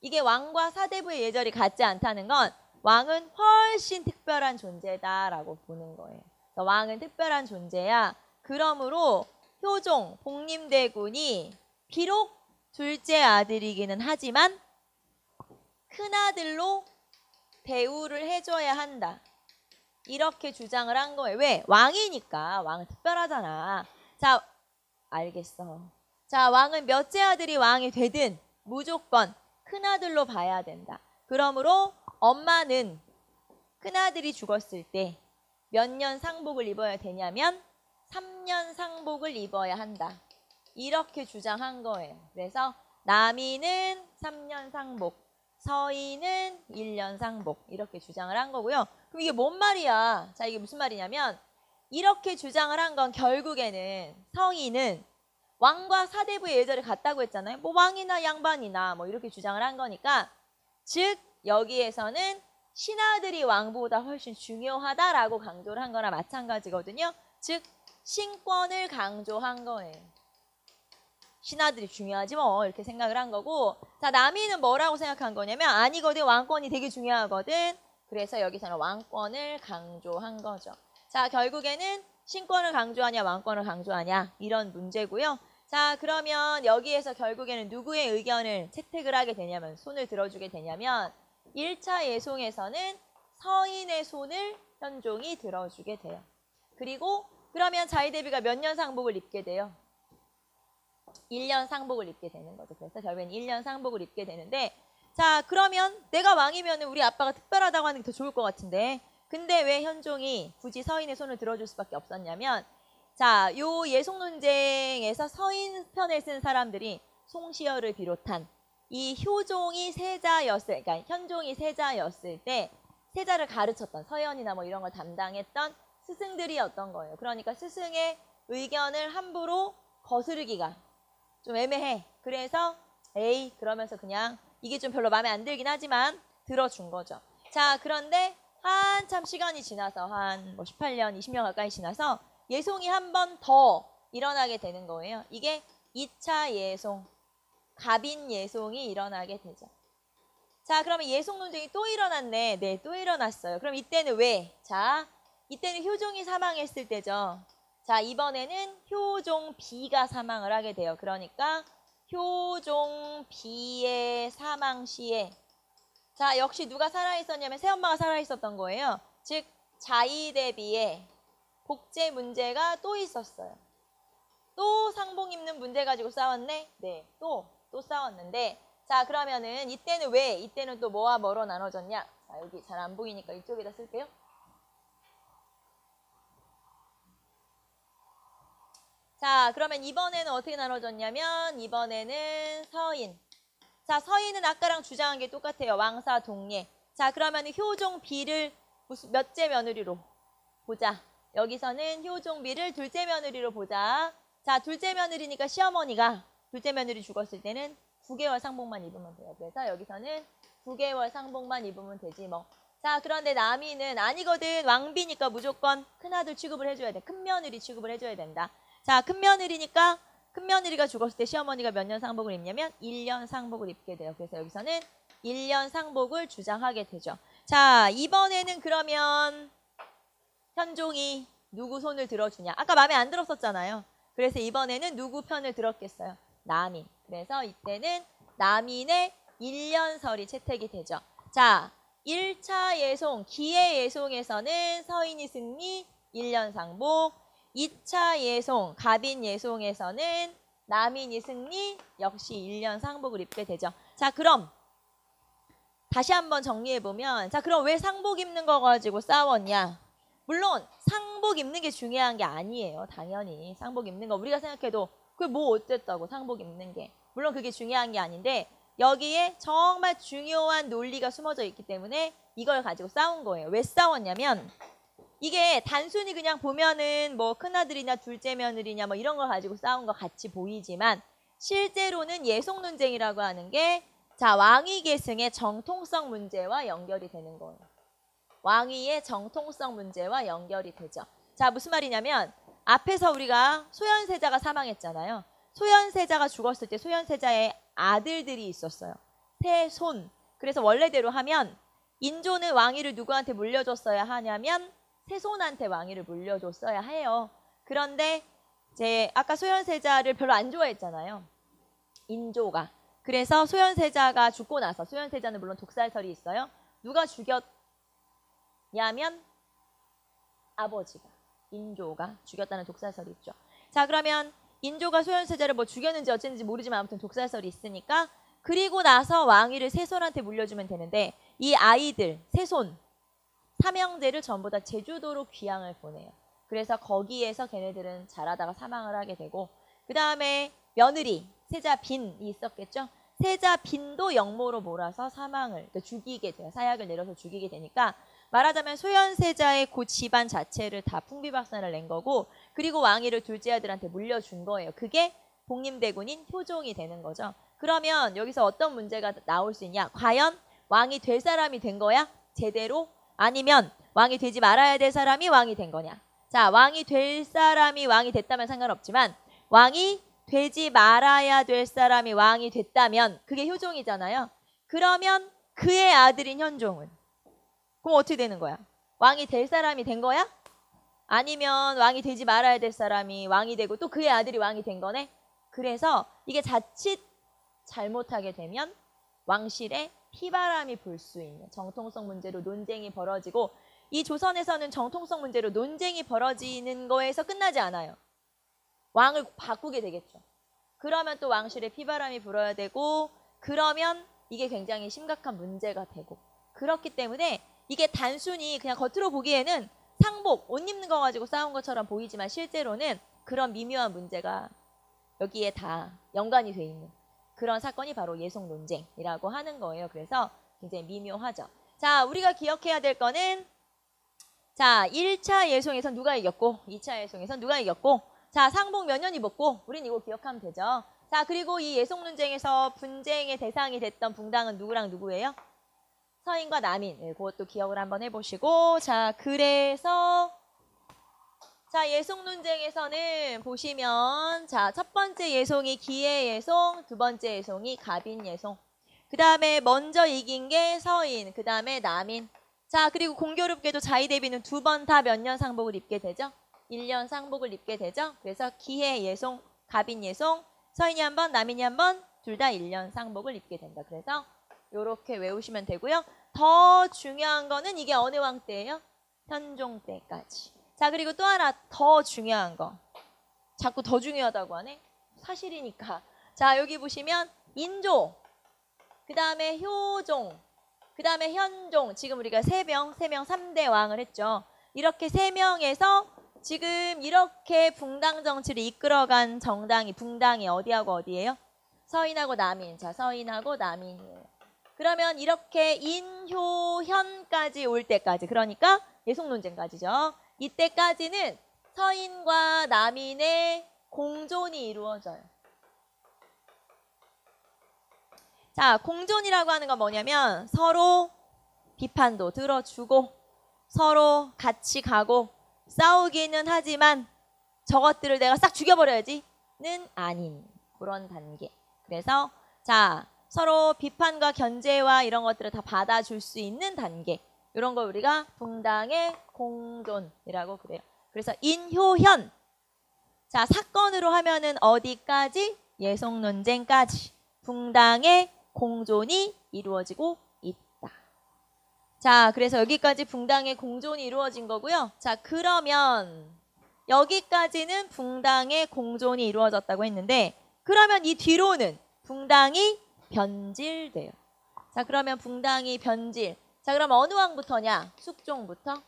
이게 왕과 사대부의 예절이 같지 않다는 건 왕은 훨씬 특별한 존재다라고 보는 거예요. 그래서 왕은 특별한 존재야. 그러므로 효종, 복림대군이 비록 둘째 아들이기는 하지만 큰아들로 대우를 해줘야 한다. 이렇게 주장을 한 거예요. 왜? 왕이니까. 왕은 특별하잖아. 자, 알겠어. 자, 왕은 몇째 아들이 왕이 되든 무조건 큰아들로 봐야 된다. 그러므로 엄마는 큰아들이 죽었을 때 몇 년 상복을 입어야 되냐면 3년 상복을 입어야 한다. 이렇게 주장한 거예요. 그래서 남인은 3년 상복, 서인은 1년 상복 이렇게 주장을 한 거고요. 그럼 이게 뭔 말이야? 자, 이게 무슨 말이냐면 이렇게 주장을 한 건 결국에는 서인은 왕과 사대부의 예절을 같다고 했잖아요. 뭐 왕이나 양반이나 뭐 이렇게 주장을 한 거니까 즉 여기에서는 신하들이 왕보다 훨씬 중요하다라고 강조를 한 거나 마찬가지거든요. 즉 신권을 강조한 거예요. 신하들이 중요하지 뭐 이렇게 생각을 한 거고 자 남인은 뭐라고 생각한 거냐면 아니거든 왕권이 되게 중요하거든. 그래서 여기서는 왕권을 강조한 거죠. 자 결국에는 신권을 강조하냐 왕권을 강조하냐 이런 문제고요. 자 그러면 여기에서 결국에는 누구의 의견을 채택을 하게 되냐면 손을 들어주게 되냐면 1차 예송에서는 서인의 손을 현종이 들어주게 돼요. 그리고 그러면 자의대비가 몇 년 상복을 입게 돼요? 1년 상복을 입게 되는 거죠. 그래서 결국엔 1년 상복을 입게 되는데 자 그러면 내가 왕이면 우리 아빠가 특별하다고 하는 게 더 좋을 것 같은데 근데 왜 현종이 굳이 서인의 손을 들어줄 수밖에 없었냐면 자, 요 예송 논쟁에서 서인 편을 쓴 사람들이 송시열을 비롯한 이 효종이 세자였을, 그러니까 현종이 세자였을 때 세자를 가르쳤던 서연이나 뭐 이런 걸 담당했던 스승들이었던 거예요. 그러니까 스승의 의견을 함부로 거스르기가 좀 애매해. 그래서 에이 그러면서 그냥 이게 좀 별로 마음에 안 들긴 하지만 들어준 거죠. 자, 그런데 한참 시간이 지나서 한 뭐 18년, 20년 가까이 지나서 예송이 한 번 더 일어나게 되는 거예요. 이게 2차 예송, 갑인 예송이 일어나게 되죠. 자, 그러면 예송 논쟁이 또 일어났네. 네, 또 일어났어요. 그럼 이때는 왜? 자, 이때는 효종이 사망했을 때죠. 자, 이번에는 효종 B가 사망을 하게 돼요. 그러니까 효종 B의 사망 시에 자, 역시 누가 살아있었냐면 새엄마가 살아있었던 거예요. 즉, 자의대비에 복제 문제가 또 있었어요. 또 상복 입는 문제 가지고 싸웠네? 네, 또 싸웠는데 자, 그러면은 이때는 왜? 이때는 또 뭐와 뭐로 나눠졌냐? 자, 여기 잘 안 보이니까 이쪽에다 쓸게요. 자, 그러면 이번에는 어떻게 나눠졌냐면 이번에는 서인. 자, 서인은 아까랑 주장한 게 똑같아요. 왕사 동례. 자, 그러면 효종 B를 몇째 며느리로 보자. 여기서는 효종 B를 둘째 며느리로 보자. 자, 둘째 며느리니까 시어머니가 둘째 며느리 죽었을 때는 9개월 상복만 입으면 돼요. 그래서 여기서는 9개월 상복만 입으면 되지 뭐. 자, 그런데 남이는 아니거든. 왕비니까 무조건 큰아들 취급을 해줘야 돼. 큰며느리 취급을 해줘야 된다. 자, 큰며느리니까 큰며느리가 죽었을 때 시어머니가 몇 년 상복을 입냐면 1년 상복을 입게 돼요. 그래서 여기서는 1년 상복을 주장하게 되죠. 자, 이번에는 그러면 현종이 누구 손을 들어주냐. 아까 마음에 안 들었었잖아요. 그래서 이번에는 누구 편을 들었겠어요? 남인. 그래서 이때는 남인의 1년설이 채택이 되죠. 자, 1차 예송, 기해 예송에서는 서인이 승리 1년 상복, 2차 예송, 갑인 예송에서는 남인이 승리 역시 1년 상복을 입게 되죠. 자, 그럼 다시 한번 정리해보면, 자, 그럼 왜 상복 입는 거 가지고 싸웠냐? 물론 상복 입는 게 중요한 게 아니에요. 당연히 상복 입는 거 우리가 생각해도 그게 뭐 어쨌다고 상복 입는 게. 물론 그게 중요한 게 아닌데 여기에 정말 중요한 논리가 숨어져 있기 때문에 이걸 가지고 싸운 거예요. 왜 싸웠냐면 이게 단순히 그냥 보면은 뭐 큰아들이냐 둘째 며느리냐 뭐 이런 걸 가지고 싸운 것 같이 보이지만 실제로는 예속 논쟁이라고 하는 게 자, 왕위 계승의 정통성 문제와 연결이 되는 거예요. 왕위의 정통성 문제와 연결이 되죠. 자, 무슨 말이냐면 앞에서 우리가 소현세자가 사망했잖아요. 소현세자가 죽었을 때 소현세자의 아들들이 있었어요. 세손. 그래서 원래대로 하면 인조는 왕위를 누구한테 물려줬어야 하냐면 세손한테 왕위를 물려줬어야 해요. 그런데 이제 아까 소현세자를 별로 안 좋아했잖아요. 인조가. 그래서 소현세자가 죽고 나서 소현세자는 물론 독살설이 있어요. 누가 죽였냐면 아버지가 인조가 죽였다는 독살설이 있죠. 자, 그러면 인조가 소현세자를 뭐 죽였는지 어쨌는지 모르지만 아무튼 독살설이 있으니까 그리고 나서 왕위를 세손한테 물려주면 되는데 이 아이들 세손 삼형제를 전부 다 제주도로 귀향을 보내요. 그래서 거기에서 걔네들은 자라다가 사망을 하게 되고 그 다음에 며느리 세자 빈이 있었겠죠. 세자 빈도 영모로 몰아서 사망을 그러니까 죽이게 돼요. 사약을 내려서 죽이게 되니까 말하자면 소현세자의 그 집안 자체를 다 풍비박산을 낸 거고 그리고 왕위를 둘째 아들한테 물려준 거예요. 그게 복림대군인 효종이 되는 거죠. 그러면 여기서 어떤 문제가 나올 수 있냐? 과연 왕이 될 사람이 된 거야? 제대로? 아니면 왕이 되지 말아야 될 사람이 왕이 된 거냐? 자, 왕이 될 사람이 왕이 됐다면 상관없지만 왕이 되지 말아야 될 사람이 왕이 됐다면 그게 효종이잖아요. 그러면 그의 아들인 현종은 그럼 어떻게 되는 거야? 왕이 될 사람이 된 거야? 아니면 왕이 되지 말아야 될 사람이 왕이 되고 또 그의 아들이 왕이 된 거네? 그래서 이게 자칫 잘못하게 되면 왕실에 피바람이 불 수 있는 정통성 문제로 논쟁이 벌어지고 이 조선에서는 정통성 문제로 논쟁이 벌어지는 거에서 끝나지 않아요. 왕을 바꾸게 되겠죠. 그러면 또 왕실에 피바람이 불어야 되고 그러면 이게 굉장히 심각한 문제가 되고 그렇기 때문에 이게 단순히 그냥 겉으로 보기에는 상복, 옷 입는 거 가지고 싸운 것처럼 보이지만 실제로는 그런 미묘한 문제가 여기에 다 연관이 돼 있는 그런 사건이 바로 예속 논쟁이라고 하는 거예요. 그래서 굉장히 미묘하죠. 자, 우리가 기억해야 될 거는 자, 1차 예송에선 누가 이겼고 2차 예송에선 누가 이겼고 자, 상복 몇 년 입었고 우린 이거 기억하면 되죠. 자, 그리고 이 예속 논쟁에서 분쟁의 대상이 됐던 붕당은 누구랑 누구예요? 서인과 남인. 네, 그것도 기억을 한번 해보시고 자, 그래서 자, 예송 논쟁에서는 보시면 자, 첫 번째 예송이 기해 예송, 두 번째 예송이 갑인 예송. 그 다음에 먼저 이긴 게 서인, 그 다음에 남인. 자, 그리고 공교롭게도 자의대비는 두 번 다 몇 년 상복을 입게 되죠? 1년 상복을 입게 되죠. 그래서 기해 예송, 갑인 예송, 서인이 한 번, 남인이 한 번, 둘 다 1년 상복을 입게 된다. 그래서 이렇게 외우시면 되고요. 더 중요한 거는 이게 어느 왕 때예요? 현종 때까지. 자, 그리고 또 하나 더 중요한 거. 자꾸 더 중요하다고 하네? 사실이니까. 자, 여기 보시면 인조, 그 다음에 효종, 그 다음에 현종. 지금 우리가 세 명 3대 왕을 했죠. 이렇게 3명에서 지금 이렇게 붕당 정치를 이끌어간 정당이 붕당이 어디하고 어디예요? 서인하고 남인. 자, 서인하고 남인이에요. 그러면 이렇게 인효현까지 올 때까지 그러니까 예속 논쟁까지죠. 이때까지는 서인과 남인의 공존이 이루어져요. 자, 공존이라고 하는 건 뭐냐면 서로 비판도 들어주고 서로 같이 가고 싸우기는 하지만 저것들을 내가 싹 죽여버려야지는 아닌 그런 단계. 그래서 자 서로 비판과 견제와 이런 것들을 다 받아줄 수 있는 단계. 이런 걸 우리가 붕당의 공존이라고 그래요. 그래서 인효현. 자 사건으로 하면은 어디까지? 예속 논쟁까지 붕당의 공존이 이루어지고 있다. 자 그래서 여기까지 붕당의 공존이 이루어진 거고요. 자 그러면 여기까지는 붕당의 공존이 이루어졌다고 했는데 그러면 이 뒤로는 붕당이 변질돼요. 자 그러면 붕당이 변질. 자 그럼 어느 왕부터냐? 숙종부터.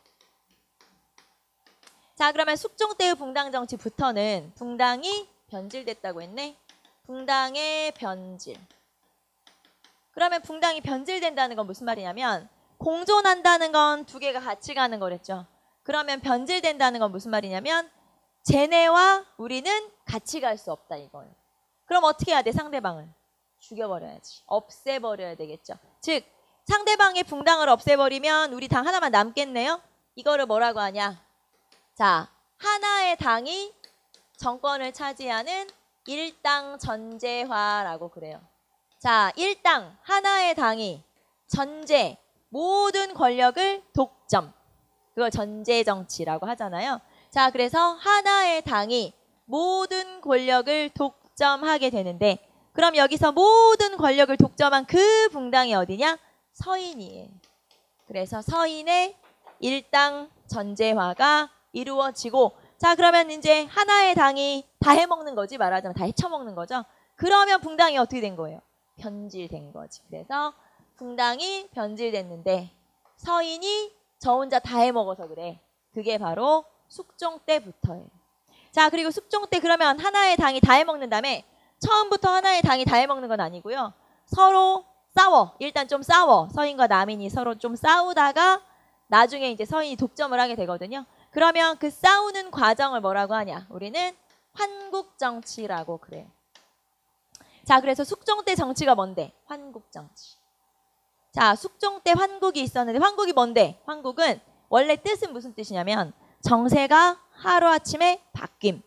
자 그러면 숙종 때의 붕당 정치부터는 붕당이 변질됐다고 했네. 붕당의 변질. 그러면 붕당이 변질된다는 건 무슨 말이냐면 공존한다는 건 두 개가 같이 가는 거랬죠. 그러면 변질된다는 건 무슨 말이냐면 쟤네와 우리는 같이 갈 수 없다 이거예요. 그럼 어떻게 해야 돼? 상대방을 죽여버려야지. 없애버려야 되겠죠. 즉 상대방의 붕당을 없애버리면 우리 당 하나만 남겠네요. 이거를 뭐라고 하냐? 자 하나의 당이 정권을 차지하는 일당 전제화라고 그래요. 자, 일당 하나의 당이 전제 모든 권력을 독점. 그걸 전제 정치라고 하잖아요. 자, 그래서 하나의 당이 모든 권력을 독점하게 되는데 그럼 여기서 모든 권력을 독점한 그 붕당이 어디냐? 서인이에요. 그래서 서인의 일당 전제화가 이루어지고 자 그러면 이제 하나의 당이 다 해먹는 거지 말하자면 다 헤쳐먹는 거죠. 그러면 붕당이 어떻게 된 거예요? 변질된 거지. 그래서 붕당이 변질됐는데 서인이 저 혼자 다 해먹어서 그래. 그게 바로 숙종 때부터예요. 자 그리고 숙종 때 그러면 하나의 당이 다 해먹는 다음에 처음부터 하나의 당이 다 해먹는 건 아니고요. 서로 싸워. 일단 좀 싸워. 서인과 남인이 서로 좀 싸우다가 나중에 이제 서인이 독점을 하게 되거든요. 그러면 그 싸우는 과정을 뭐라고 하냐? 우리는 환국정치라고 그래요. 자, 그래서 숙종 때 정치가 뭔데? 환국정치. 자, 숙종 때 환국이 있었는데 환국이 뭔데? 환국은 원래 뜻은 무슨 뜻이냐면 정세가 하루아침에 바뀜.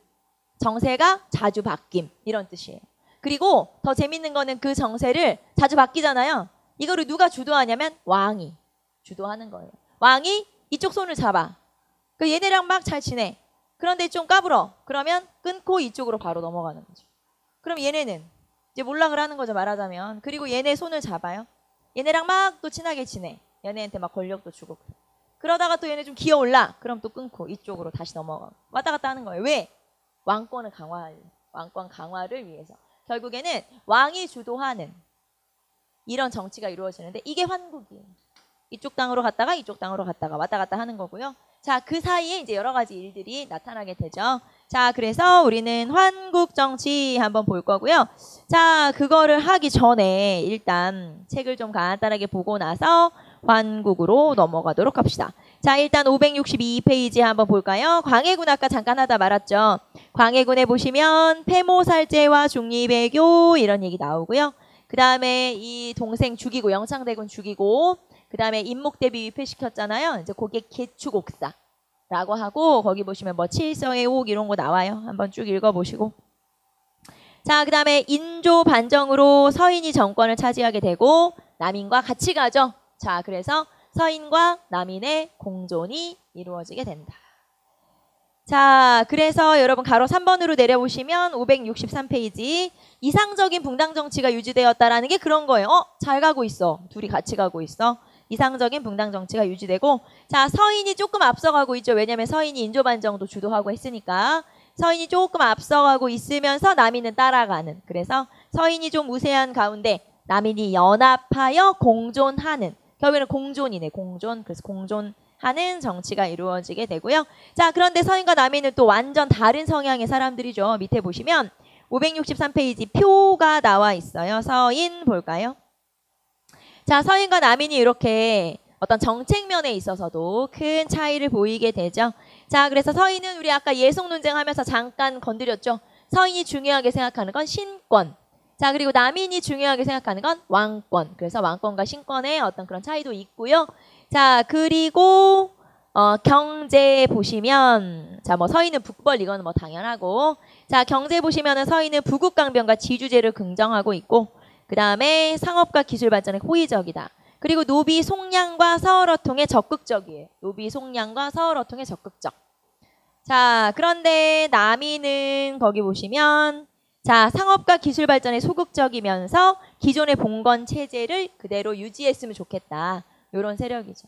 정세가 자주 바뀜. 이런 뜻이에요. 그리고 더 재밌는 거는 그 정세를 자주 바뀌잖아요. 이거를 누가 주도하냐면 왕이 주도하는 거예요. 왕이 이쪽 손을 잡아. 그 얘네랑 막 잘 지내. 그런데 좀 까불어. 그러면 끊고 이쪽으로 바로 넘어가는 거죠. 그럼 얘네는 이제 몰락을 하는 거죠 말하자면. 그리고 얘네 손을 잡아요. 얘네랑 막 또 친하게 지내. 얘네한테 막 권력도 주고. 그러다가 또 얘네 좀 기어올라. 그럼 또 끊고 이쪽으로 다시 넘어가. 왔다 갔다 하는 거예요. 왜? 왕권을 강화하려고. 왕권 강화를 위해서. 결국에는 왕이 주도하는 이런 정치가 이루어지는데 이게 환국이에요. 이쪽 땅으로 갔다가 이쪽 땅으로 갔다가 왔다 갔다 하는 거고요. 자, 그 사이에 이제 여러 가지 일들이 나타나게 되죠. 자, 그래서 우리는 환국 정치 한번 볼 거고요. 자, 그거를 하기 전에 일단 책을 좀 간단하게 보고 나서 환국으로 넘어가도록 합시다. 자, 일단 562페이지 한번 볼까요? 광해군 아까 잠깐 하다 말았죠. 광해군에 보시면 폐모살제와 중리배교 이런 얘기 나오고요. 그 다음에 이 동생 죽이고 영창대군 죽이고 그 다음에 임목대비 위패시켰잖아요. 이제 그게 개축옥사라고 하고 거기 보시면 뭐 칠성의 옥 이런 거 나와요. 한번 쭉 읽어보시고. 자, 그 다음에 인조 반정으로 서인이 정권을 차지하게 되고 남인과 같이 가죠. 자, 그래서 서인과 남인의 공존이 이루어지게 된다. 자, 그래서 여러분 가로 3번으로 내려보시면 563페이지 이상적인 붕당 정치가 유지되었다라는 게 그런 거예요. 잘 가고 있어. 둘이 같이 가고 있어. 이상적인 붕당 정치가 유지되고 자, 서인이 조금 앞서가고 있죠. 왜냐하면 서인이 인조반정도 주도하고 했으니까 서인이 조금 앞서가고 있으면서 남인은 따라가는. 그래서 서인이 좀 우세한 가운데 남인이 연합하여 공존하는. 결국에는 공존이네. 공존. 그래서 공존하는 정치가 이루어지게 되고요. 자, 그런데 서인과 남인은 또 완전 다른 성향의 사람들이죠. 밑에 보시면 563페이지 표가 나와 있어요. 서인 볼까요? 자, 서인과 남인이 이렇게 어떤 정책면에 있어서도 큰 차이를 보이게 되죠. 자, 그래서 서인은 우리 아까 예속 논쟁하면서 잠깐 건드렸죠. 서인이 중요하게 생각하는 건 신권. 자, 그리고 남인이 중요하게 생각하는 건 왕권. 그래서 왕권과 신권의 어떤 그런 차이도 있고요. 자, 그리고 경제 보시면 자, 뭐 서인은 북벌 이거는 뭐 당연하고 자, 경제 보시면은 서인은 부국강변과 지주제를 긍정하고 있고 그 다음에 상업과 기술 발전에 호의적이다. 그리고 노비 속량과 서얼어통에 적극적이에요. 노비 속량과 서얼어통에 적극적. 자, 그런데 남인은 거기 보시면 자, 상업과 기술 발전에 소극적이면서 기존의 봉건 체제를 그대로 유지했으면 좋겠다. 이런 세력이죠.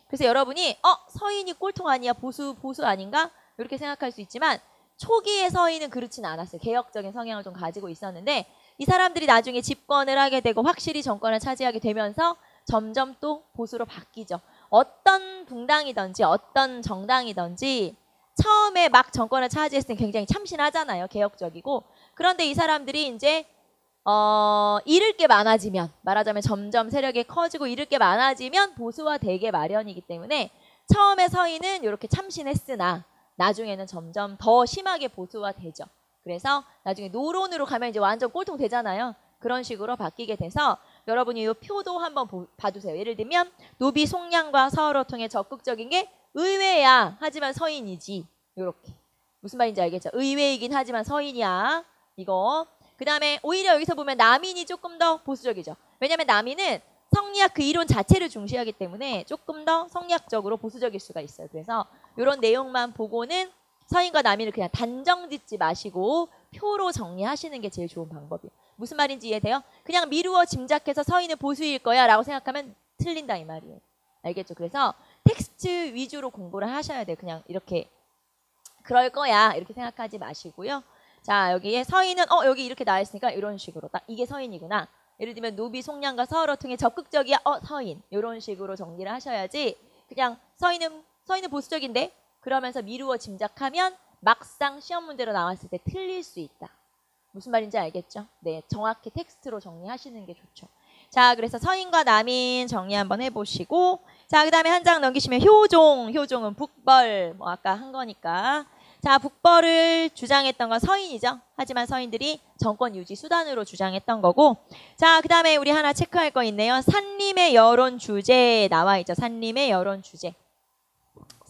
그래서 여러분이 서인이 꼴통 아니야? 보수 아닌가? 이렇게 생각할 수 있지만 초기의 서인은 그렇지는 않았어요. 개혁적인 성향을 좀 가지고 있었는데 이 사람들이 나중에 집권을 하게 되고 확실히 정권을 차지하게 되면서 점점 또 보수로 바뀌죠. 어떤 붕당이든지 어떤 정당이든지 처음에 막 정권을 차지했을 때 굉장히 참신하잖아요. 개혁적이고. 그런데 이 사람들이 이제 잃을 게 많아지면 말하자면 점점 세력이 커지고 잃을 게 많아지면 보수화되게 마련이기 때문에 처음에 서인은 이렇게 참신했으나 나중에는 점점 더 심하게 보수화되죠. 그래서 나중에 노론으로 가면 이제 완전 꼴통 되잖아요. 그런 식으로 바뀌게 돼서 여러분이 이 표도 한번 봐주세요. 예를 들면 노비 속량과 서얼어통에 적극적인 게 의외야. 하지만 서인이지. 이렇게. 무슨 말인지 알겠죠? 의외이긴 하지만 서인이야. 이거. 그 다음에 오히려 여기서 보면 남인이 조금 더 보수적이죠. 왜냐하면 남인은 성리학 그 이론 자체를 중시하기 때문에 조금 더 성리학적으로 보수적일 수가 있어요. 그래서 이런 내용만 보고는 서인과 남인을 그냥 단정 짓지 마시고 표로 정리하시는 게 제일 좋은 방법이에요. 무슨 말인지 이해돼요? 그냥 미루어 짐작해서 서인은 보수일 거야 라고 생각하면 틀린다 이 말이에요. 알겠죠? 그래서 텍스트 위주로 공부를 하셔야 돼요. 그냥 이렇게 그럴 거야 이렇게 생각하지 마시고요. 자, 여기에 서인은 여기 이렇게 나와 있으니까 이런 식으로 딱 이게 서인이구나. 예를 들면 노비 속량과 서얼어통에 적극적이야. 서인. 이런 식으로 정리를 하셔야지. 그냥 서인은 보수적인데 그러면서 미루어 짐작하면 막상 시험 문제로 나왔을 때 틀릴 수 있다. 무슨 말인지 알겠죠? 네, 정확히 텍스트로 정리하시는 게 좋죠. 자, 그래서 서인과 남인 정리 한번 해보시고 자, 그 다음에 한 장 넘기시면 효종은 북벌 뭐 아까 한 거니까 자, 북벌을 주장했던 건 서인이죠. 하지만 서인들이 정권 유지 수단으로 주장했던 거고 자, 그 다음에 우리 하나 체크할 거 있네요. 산림의 여론 주제 나와 있죠. 산림의 여론 주제.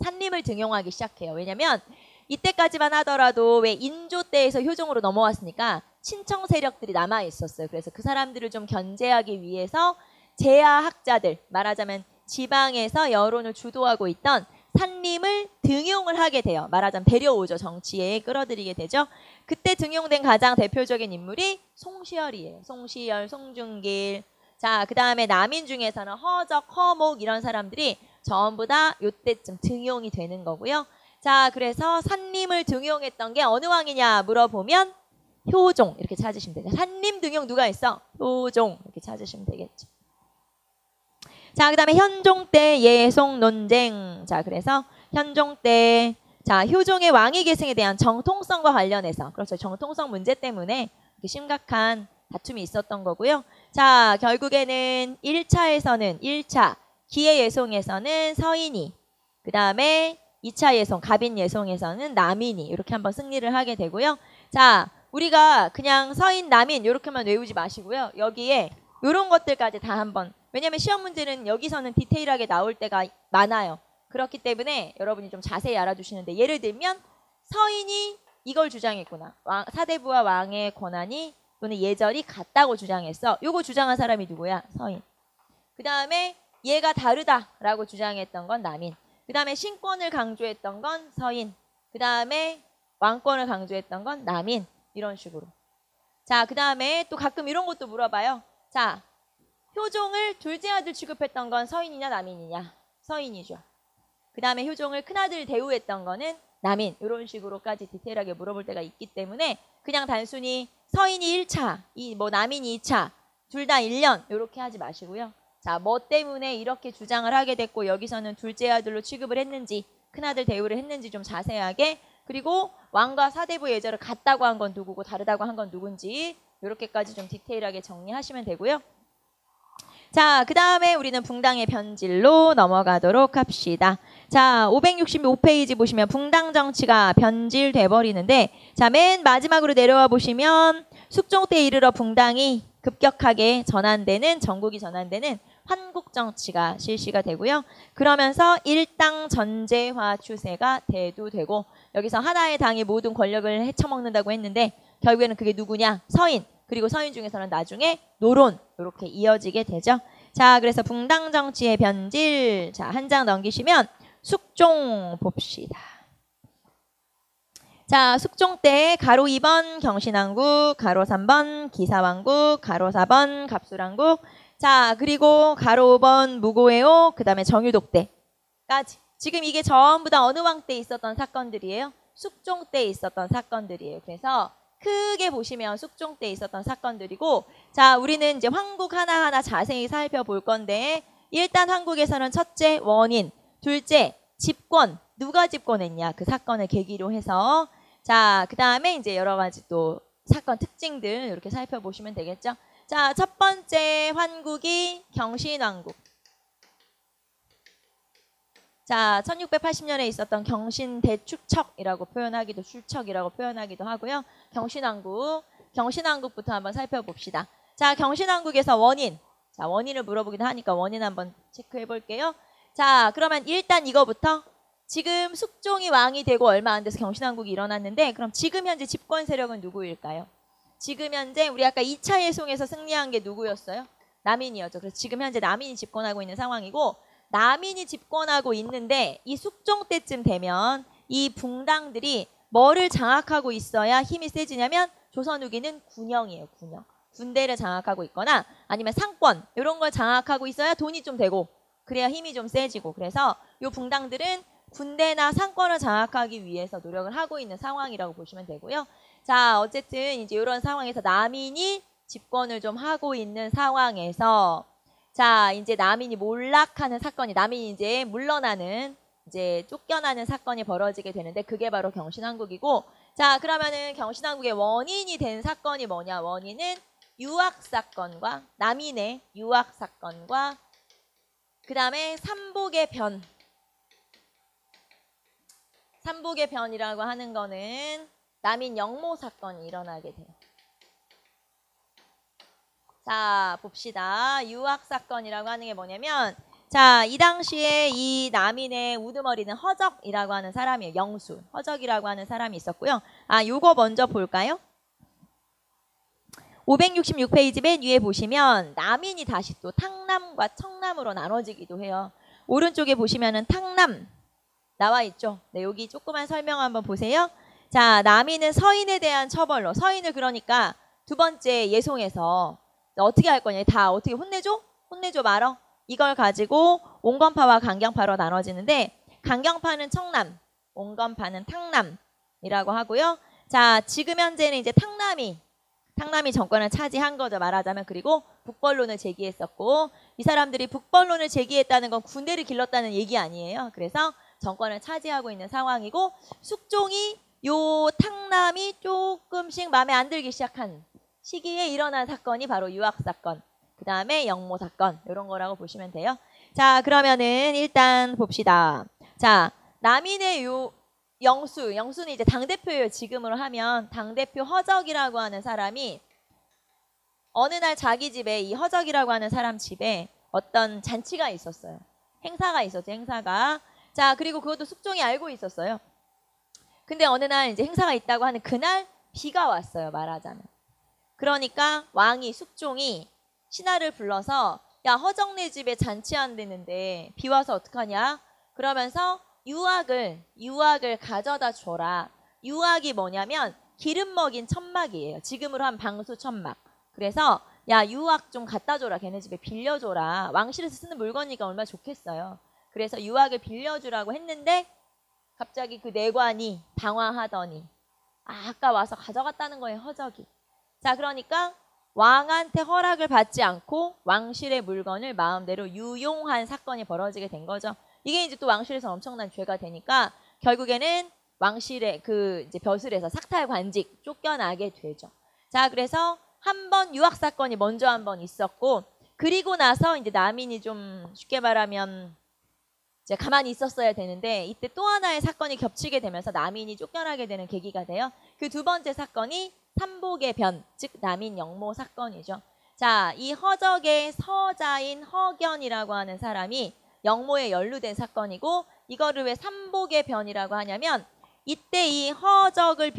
산림을 등용하기 시작해요. 왜냐면 이때까지만 하더라도 왜 인조 때에서 효종으로 넘어왔으니까 친청 세력들이 남아 있었어요. 그래서 그 사람들을 좀 견제하기 위해서 제야학자들 말하자면 지방에서 여론을 주도하고 있던 산림을 등용을 하게 돼요. 말하자면 데려오죠. 정치에 끌어들이게 되죠. 그때 등용된 가장 대표적인 인물이 송시열이에요. 송시열, 송중길. 자, 그 다음에 남인 중에서는 허적, 허목 이런 사람들이 전부 다 이때쯤 등용이 되는 거고요. 자, 그래서 산림을 등용했던 게 어느 왕이냐 물어보면 효종 이렇게 찾으시면 되죠. 산림 등용 누가 있어? 효종 이렇게 찾으시면 되겠죠. 자, 그 다음에 현종 때 예송 논쟁. 자, 그래서 현종 때 자, 효종의 왕위 계승에 대한 정통성과 관련해서 그렇죠. 정통성 문제 때문에 심각한 다툼이 있었던 거고요. 자, 결국에는 1차 기해 예송에서는 서인이 그 다음에 2차 예송, 갑인 예송에서는 남인이 이렇게 한번 승리를 하게 되고요. 자, 우리가 그냥 서인, 남인 이렇게만 외우지 마시고요. 여기에 이런 것들까지 다 한번 왜냐면 시험 문제는 여기서는 디테일하게 나올 때가 많아요. 그렇기 때문에 여러분이 좀 자세히 알아두시는데 예를 들면 서인이 이걸 주장했구나. 사대부와 왕의 권한이 또는 예절이 같다고 주장했어. 요거 주장한 사람이 누구야? 서인. 그 다음에 얘가 다르다라고 주장했던 건 남인. 그 다음에 신권을 강조했던 건 서인. 그 다음에 왕권을 강조했던 건 남인. 이런 식으로. 자, 그 다음에 또 가끔 이런 것도 물어봐요. 자, 효종을 둘째 아들 취급했던 건 서인이냐 남인이냐? 서인이죠. 그 다음에 효종을 큰아들 대우했던 거는 남인. 이런 식으로까지 디테일하게 물어볼 때가 있기 때문에 그냥 단순히 서인이 1차, 남인이 2차, 둘 다 1년 이렇게 하지 마시고요. 자, 뭐 때문에 이렇게 주장을 하게 됐고 여기서는 둘째 아들로 취급을 했는지 큰아들 대우를 했는지 좀 자세하게 그리고 왕과 사대부 예절을 같다고 한 건 누구고 다르다고 한 건 누군지 이렇게까지 좀 디테일하게 정리하시면 되고요. 자, 그 다음에 우리는 붕당의 변질로 넘어가도록 합시다. 자, 565페이지 보시면 붕당 정치가 변질돼 버리는데 자, 맨 마지막으로 내려와 보시면 숙종 때 이르러 붕당이 급격하게 전환되는 전국이 전환되는 환국 정치가 실시가 되고요. 그러면서 일당 전제화 추세가 대두되고 여기서 하나의 당이 모든 권력을 헤쳐먹는다고 했는데 결국에는 그게 누구냐? 서인. 그리고 서인 중에서는 나중에 노론 이렇게 이어지게 되죠. 자, 그래서 붕당 정치의 변질. 자, 한 장 넘기시면 숙종 봅시다. 자, 숙종 때 가로 2번 경신왕국, 가로 3번 기사왕국, 가로 4번 갑술왕국. 자, 그리고 가로 5번 무고해오, 그 다음에 정유독 때까지. 지금 이게 전부 다 어느 왕 때 있었던 사건들이에요? 숙종 때 있었던 사건들이에요. 그래서 크게 보시면 숙종 때 있었던 사건들이고, 자, 우리는 이제 황국 하나하나 자세히 살펴볼 건데, 일단 한국에서는 첫째 원인, 둘째 집권, 누가 집권했냐, 그 사건을 계기로 해서, 자, 그 다음에 이제 여러 가지 또 사건 특징들 이렇게 살펴보시면 되겠죠. 자, 첫 번째 환국이 경신왕국. 자, 1680년에 있었던 경신대축척이라고 표현하기도, 출척이라고 표현하기도 하고요. 경신왕국, 경신왕국부터 한번 살펴봅시다. 자, 경신왕국에서 원인. 자, 원인을 물어보기도 하니까 원인 한번 체크해 볼게요. 자, 그러면 일단 이거부터 지금 숙종이 왕이 되고 얼마 안 돼서 경신왕국이 일어났는데 그럼 지금 현재 집권 세력은 누구일까요? 지금 현재 우리 아까 2차 예송에서 승리한 게 누구였어요? 남인이었죠. 그래서 지금 현재 남인이 집권하고 있는 상황이고 남인이 집권하고 있는데 이 숙종 때쯤 되면 이 붕당들이 뭐를 장악하고 있어야 힘이 세지냐면 조선 후기는 군영이에요. 군영. 군대를 장악하고 있거나 아니면 상권 이런 걸 장악하고 있어야 돈이 좀 되고 그래야 힘이 좀 세지고 그래서 이 붕당들은 군대나 상권을 장악하기 위해서 노력을 하고 있는 상황이라고 보시면 되고요. 자, 어쨌든 이제 이런 상황에서 남인이 집권을 좀 하고 있는 상황에서 자, 이제 남인이 몰락하는 사건이 남인이 이제 물러나는 이제 쫓겨나는 사건이 벌어지게 되는데 그게 바로 경신왕국이고 자, 그러면은 경신왕국의 원인이 된 사건이 뭐냐? 원인은 유학 사건과 남인의 유학 사건과 그다음에 삼복의 변. 삼복의 변이라고 하는 거는 남인 영모 사건이 일어나게 돼요. 자, 봅시다. 유학 사건이라고 하는 게 뭐냐면 자, 이 당시에 이 남인의 우두머리는 허적이라고 하는 사람이에요. 영수. 허적이라고 하는 사람이 있었고요. 아, 요거 먼저 볼까요? 566페이지 맨 위에 보시면 남인이 다시 또 탕남과 청남으로 나눠지기도 해요. 오른쪽에 보시면은 탕남 나와 있죠. 네, 여기 조그만 설명 한번 보세요. 자, 남인은 서인에 대한 처벌로 서인을 그러니까 두 번째 예송에서 어떻게 할 거냐. 다 어떻게 혼내줘? 혼내줘 말어. 이걸 가지고 온건파와 강경파로 나눠지는데 강경파는 청남, 온건파는 탕남이라고 하고요. 자, 지금 현재는 이제 탕남이 정권을 차지한 거죠. 말하자면. 그리고 북벌론을 제기했었고 이 사람들이 북벌론을 제기했다는 건 군대를 길렀다는 얘기 아니에요. 그래서 정권을 차지하고 있는 상황이고 숙종이 요 탕남이 조금씩 마음에 안 들기 시작한 시기에 일어난 사건이 바로 유학 사건, 그 다음에 영모 사건 이런 거라고 보시면 돼요. 자, 그러면은 일단 봅시다. 자, 남인의 요 영수는 이제 당대표예요. 지금으로 하면 당대표 허적이라고 하는 사람이 어느 날 자기 집에 이 허적이라고 하는 사람 집에 어떤 잔치가 있었어요. 행사가 있었죠. 행사가. 자, 그리고 그것도 숙종이 알고 있었어요. 근데 어느 날 이제 행사가 있다고 하는 그날 비가 왔어요. 말하자면. 그러니까 왕이 숙종이 신하를 불러서 야, 허정네 집에 잔치한다는데 비 와서 어떡하냐? 그러면서 유학을 가져다 줘라. 유학이 뭐냐면 기름 먹인 천막이에요. 지금으로 한 방수 천막. 그래서 야, 유학 좀 갖다 줘라. 걔네 집에 빌려줘라. 왕실에서 쓰는 물건이니까 얼마나 좋겠어요. 그래서 유학을 빌려주라고 했는데 갑자기 그 내관이 방황하더니 아까 와서 가져갔다는 거예요. 허적이. 자, 그러니까 왕한테 허락을 받지 않고 왕실의 물건을 마음대로 유용한 사건이 벌어지게 된 거죠. 이게 이제 또 왕실에서 엄청난 죄가 되니까 결국에는 왕실의 그 이제 벼슬에서 삭탈관직 쫓겨나게 되죠. 자, 그래서 한 번 유학 사건이 먼저 한 번 있었고 그리고 나서 이제 남인이 좀 쉽게 말하면 이제 가만히 있었어야 되는데 이때 또 하나의 사건이 겹치게 되면서 남인이 쫓겨나게 되는 계기가 돼요. 그 두 번째 사건이 삼복의 변, 즉 남인 영모 사건이죠. 자, 이 허적의 서자인 허견이라고 하는 사람이 영모에 연루된 사건이고 이거를 왜 삼복의 변이라고 하냐면 이때 이 허견을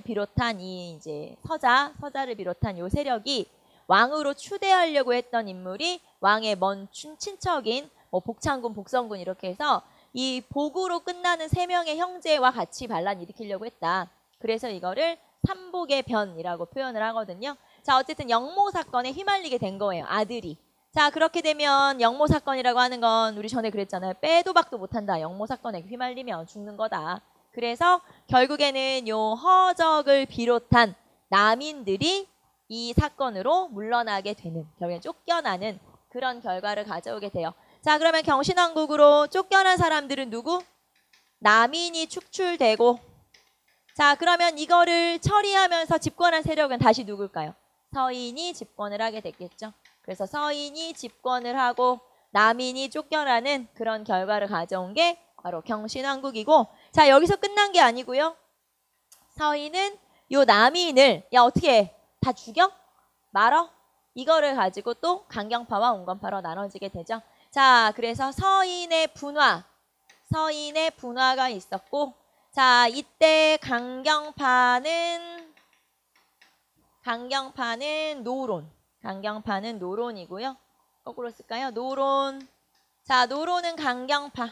비롯한 이 이제 서자를 비롯한 요 세력이 왕으로 추대하려고 했던 인물이 왕의 먼 친척인 뭐 복창군, 복성군 이렇게 해서 이 복으로 끝나는 세 명의 형제와 같이 반란 일으키려고 했다. 그래서 이거를 삼복의 변이라고 표현을 하거든요. 자, 어쨌든 영모 사건에 휘말리게 된 거예요. 아들이. 자, 그렇게 되면 영모 사건이라고 하는 건 우리 전에 그랬잖아요. 빼도 박도 못한다. 영모 사건에 휘말리면 죽는 거다. 그래서 결국에는 요 허적을 비롯한 남인들이 이 사건으로 물러나게 되는, 결국엔 쫓겨나는 그런 결과를 가져오게 돼요. 자, 그러면 경신왕국으로 쫓겨난 사람들은 누구? 남인이 축출되고, 자, 그러면 이거를 처리하면서 집권한 세력은 다시 누굴까요? 서인이 집권을 하게 됐겠죠. 그래서 서인이 집권을 하고 남인이 쫓겨나는 그런 결과를 가져온 게 바로 경신왕국이고, 자, 여기서 끝난 게 아니고요. 서인은 요 남인을 어떻게 해? 다 죽여? 말어? 이거를 가지고 또 강경파와 온건파로 나눠지게 되죠. 자, 그래서 서인의 분화가 있었고, 자, 이때 강경파는 노론이고요. 거꾸로 쓸까요? 노론. 자, 노론은 강경파.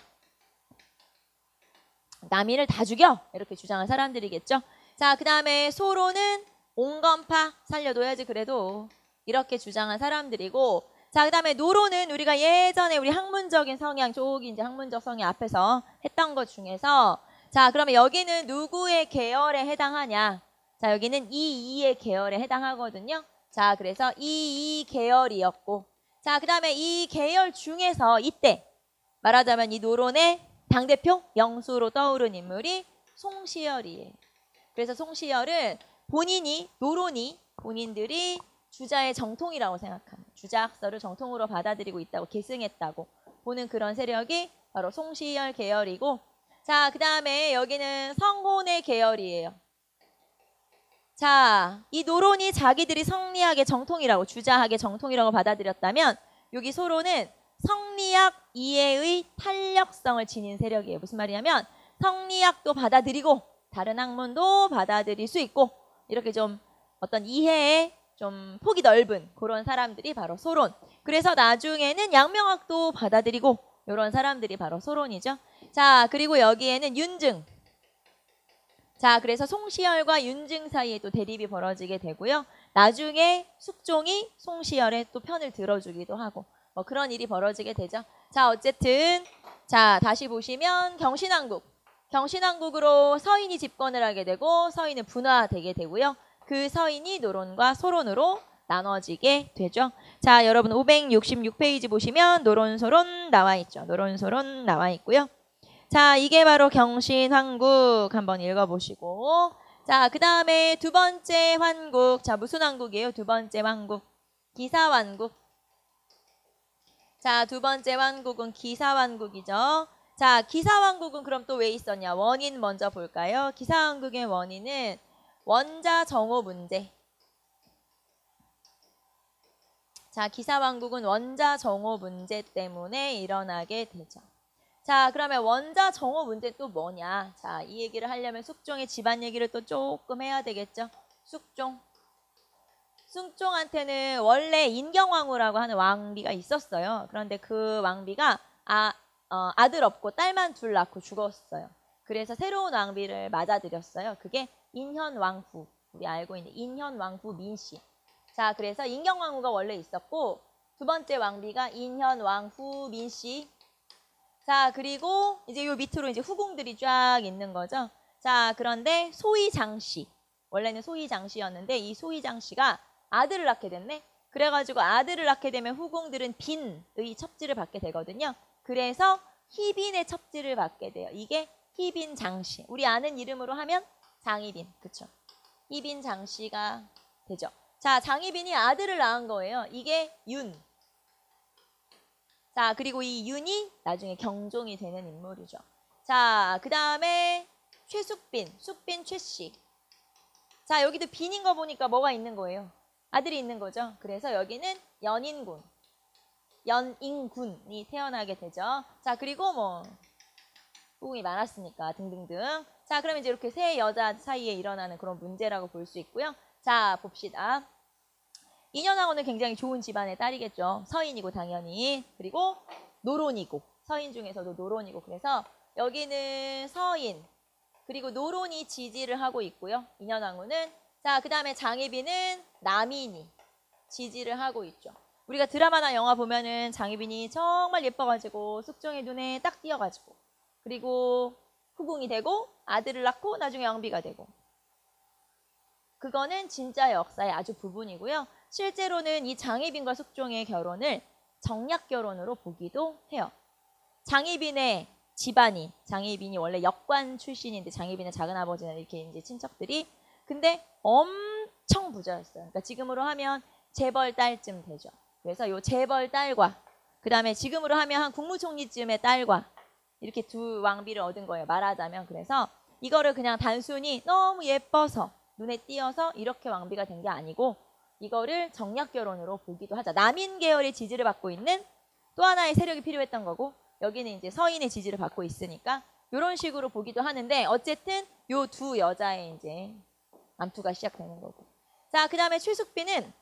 남인을 다 죽여! 이렇게 주장한 사람들이겠죠. 자, 그 다음에 소론은 온건파. 살려둬야지 그래도. 이렇게 주장한 사람들이고, 자, 그 다음에 노론은 우리가 예전에 우리 학문적인 성향, 저기 이제 학문적 성향 앞에서 했던 것 중에서, 자, 그러면 여기는 누구의 계열에 해당하냐? 자, 여기는 이의 계열에 해당하거든요. 자, 그래서 이 계열이었고, 자, 그 다음에 이 계열 중에서 이때 말하자면 이 노론의 당대표 영수로 떠오른 인물이 송시열이에요. 그래서 송시열은 노론이 본인들이 주자의 정통이라고 생각합니다. 주자학설을 정통으로 받아들이고 있다고 계승했다고 보는 그런 세력이 바로 송시열 계열이고, 자, 그 다음에 여기는 성혼의 계열이에요. 자, 이 노론이 자기들이 성리학의 정통이라고, 주자학의 정통이라고 받아들였다면 여기 소론은 성리학 이해의 탄력성을 지닌 세력이에요. 무슨 말이냐면 성리학도 받아들이고 다른 학문도 받아들일 수 있고 이렇게 좀 어떤 이해에 좀 폭이 넓은 그런 사람들이 바로 소론. 그래서 나중에는 양명학도 받아들이고 이런 사람들이 바로 소론이죠. 자, 그리고 여기에는 윤증. 자, 그래서 송시열과 윤증 사이에 또 대립이 벌어지게 되고요. 나중에 숙종이 송시열의 또 편을 들어주기도 하고 뭐 그런 일이 벌어지게 되죠. 자, 어쨌든 자, 다시 보시면 경신왕국으로 서인이 집권을 하게 되고 서인은 분화되게 되고요. 그 서인이 노론과 소론으로 나눠지게 되죠. 자, 여러분 566페이지 보시면 노론소론 나와 있죠. 노론소론 나와 있고요. 자, 이게 바로 경신왕국 한번 읽어보시고, 자, 그 다음에 두 번째 환국. 자, 무슨 왕국이에요? 두 번째 왕국. 기사왕국. 자, 두 번째 왕국은 기사왕국이죠. 자, 기사왕국은 그럼 또 왜 있었냐? 원인 먼저 볼까요? 기사왕국의 원인은 원자 정오 문제. 자, 기사왕국은 원자 정오 문제 때문에 일어나게 되죠. 자, 그러면 원자 정오 문제 또 뭐냐? 자, 이 얘기를 하려면 숙종의 집안 얘기를 또 조금 해야 되겠죠. 숙종한테는 원래 인경왕후라고 하는 왕비가 있었어요. 그런데 그 왕비가 아들 없고 딸만 둘 낳고 죽었어요. 그래서 새로운 왕비를 맞아들였어요. 그게 인현왕후. 우리 알고 있는 인현왕후 민씨. 자, 그래서 인경왕후가 원래 있었고 두 번째 왕비가 인현왕후 민씨. 자, 그리고 이제 요 밑으로 이제 후궁들이 쫙 있는 거죠. 자, 그런데 소희장씨. 원래는 소희장씨였는데 이 소희장씨가 아들을 낳게 됐네. 그래가지고 아들을 낳게 되면 후궁들은 빈의 첩지를 받게 되거든요. 그래서 희빈의 첩지를 받게 돼요. 이게 희빈장씨. 우리 아는 이름으로 하면 장희빈. 그쵸? 희빈장씨가 되죠. 자, 장희빈이 아들을 낳은 거예요. 이게 윤. 자, 그리고 이 윤이 나중에 경종이 되는 인물이죠. 자, 그 다음에 최숙빈, 숙빈 최씨. 자, 여기도 빈인 거 보니까 뭐가 있는 거예요? 아들이 있는 거죠. 그래서 여기는 연인군이 태어나게 되죠. 자, 그리고 뭐 후궁이 많았으니까 등등등. 자, 그러면 이제 이렇게 세 여자 사이에 일어나는 그런 문제라고 볼 수 있고요. 자, 봅시다. 인현왕후는 굉장히 좋은 집안의 딸이겠죠. 서인이고 당연히. 그리고 노론이고. 서인 중에서도 노론이고. 그래서 여기는 서인. 그리고 노론이 지지를 하고 있고요. 인현왕후는. 자, 그 다음에 장희빈은 남인이 지지를 하고 있죠. 우리가 드라마나 영화 보면은 장희빈이 정말 예뻐가지고 숙종의 눈에 딱 띄어가지고 그리고 후궁이 되고 아들을 낳고 나중에 왕비가 되고 그거는 진짜 역사의 아주 부분이고요. 실제로는 이 장희빈과 숙종의 결혼을 정략 결혼으로 보기도 해요. 장희빈의 집안이 장희빈이 원래 역관 출신인데 장희빈의 작은아버지는 이렇게 이제 친척들이 근데 엄청 부자였어요. 그러니까 지금으로 하면 재벌 딸쯤 되죠. 그래서 요 재벌 딸과 그 다음에 지금으로 하면 한 국무총리쯤의 딸과 이렇게 두 왕비를 얻은 거예요. 말하자면. 그래서 이거를 그냥 단순히 너무 예뻐서 눈에 띄어서 이렇게 왕비가 된 게 아니고 이거를 정략 결혼으로 보기도 하자. 남인 계열의 지지를 받고 있는 또 하나의 세력이 필요했던 거고 여기는 이제 서인의 지지를 받고 있으니까 이런 식으로 보기도 하는데 어쨌든 요 두 여자의 이제 암투가 시작되는 거고. 자, 그 다음에 최숙빈은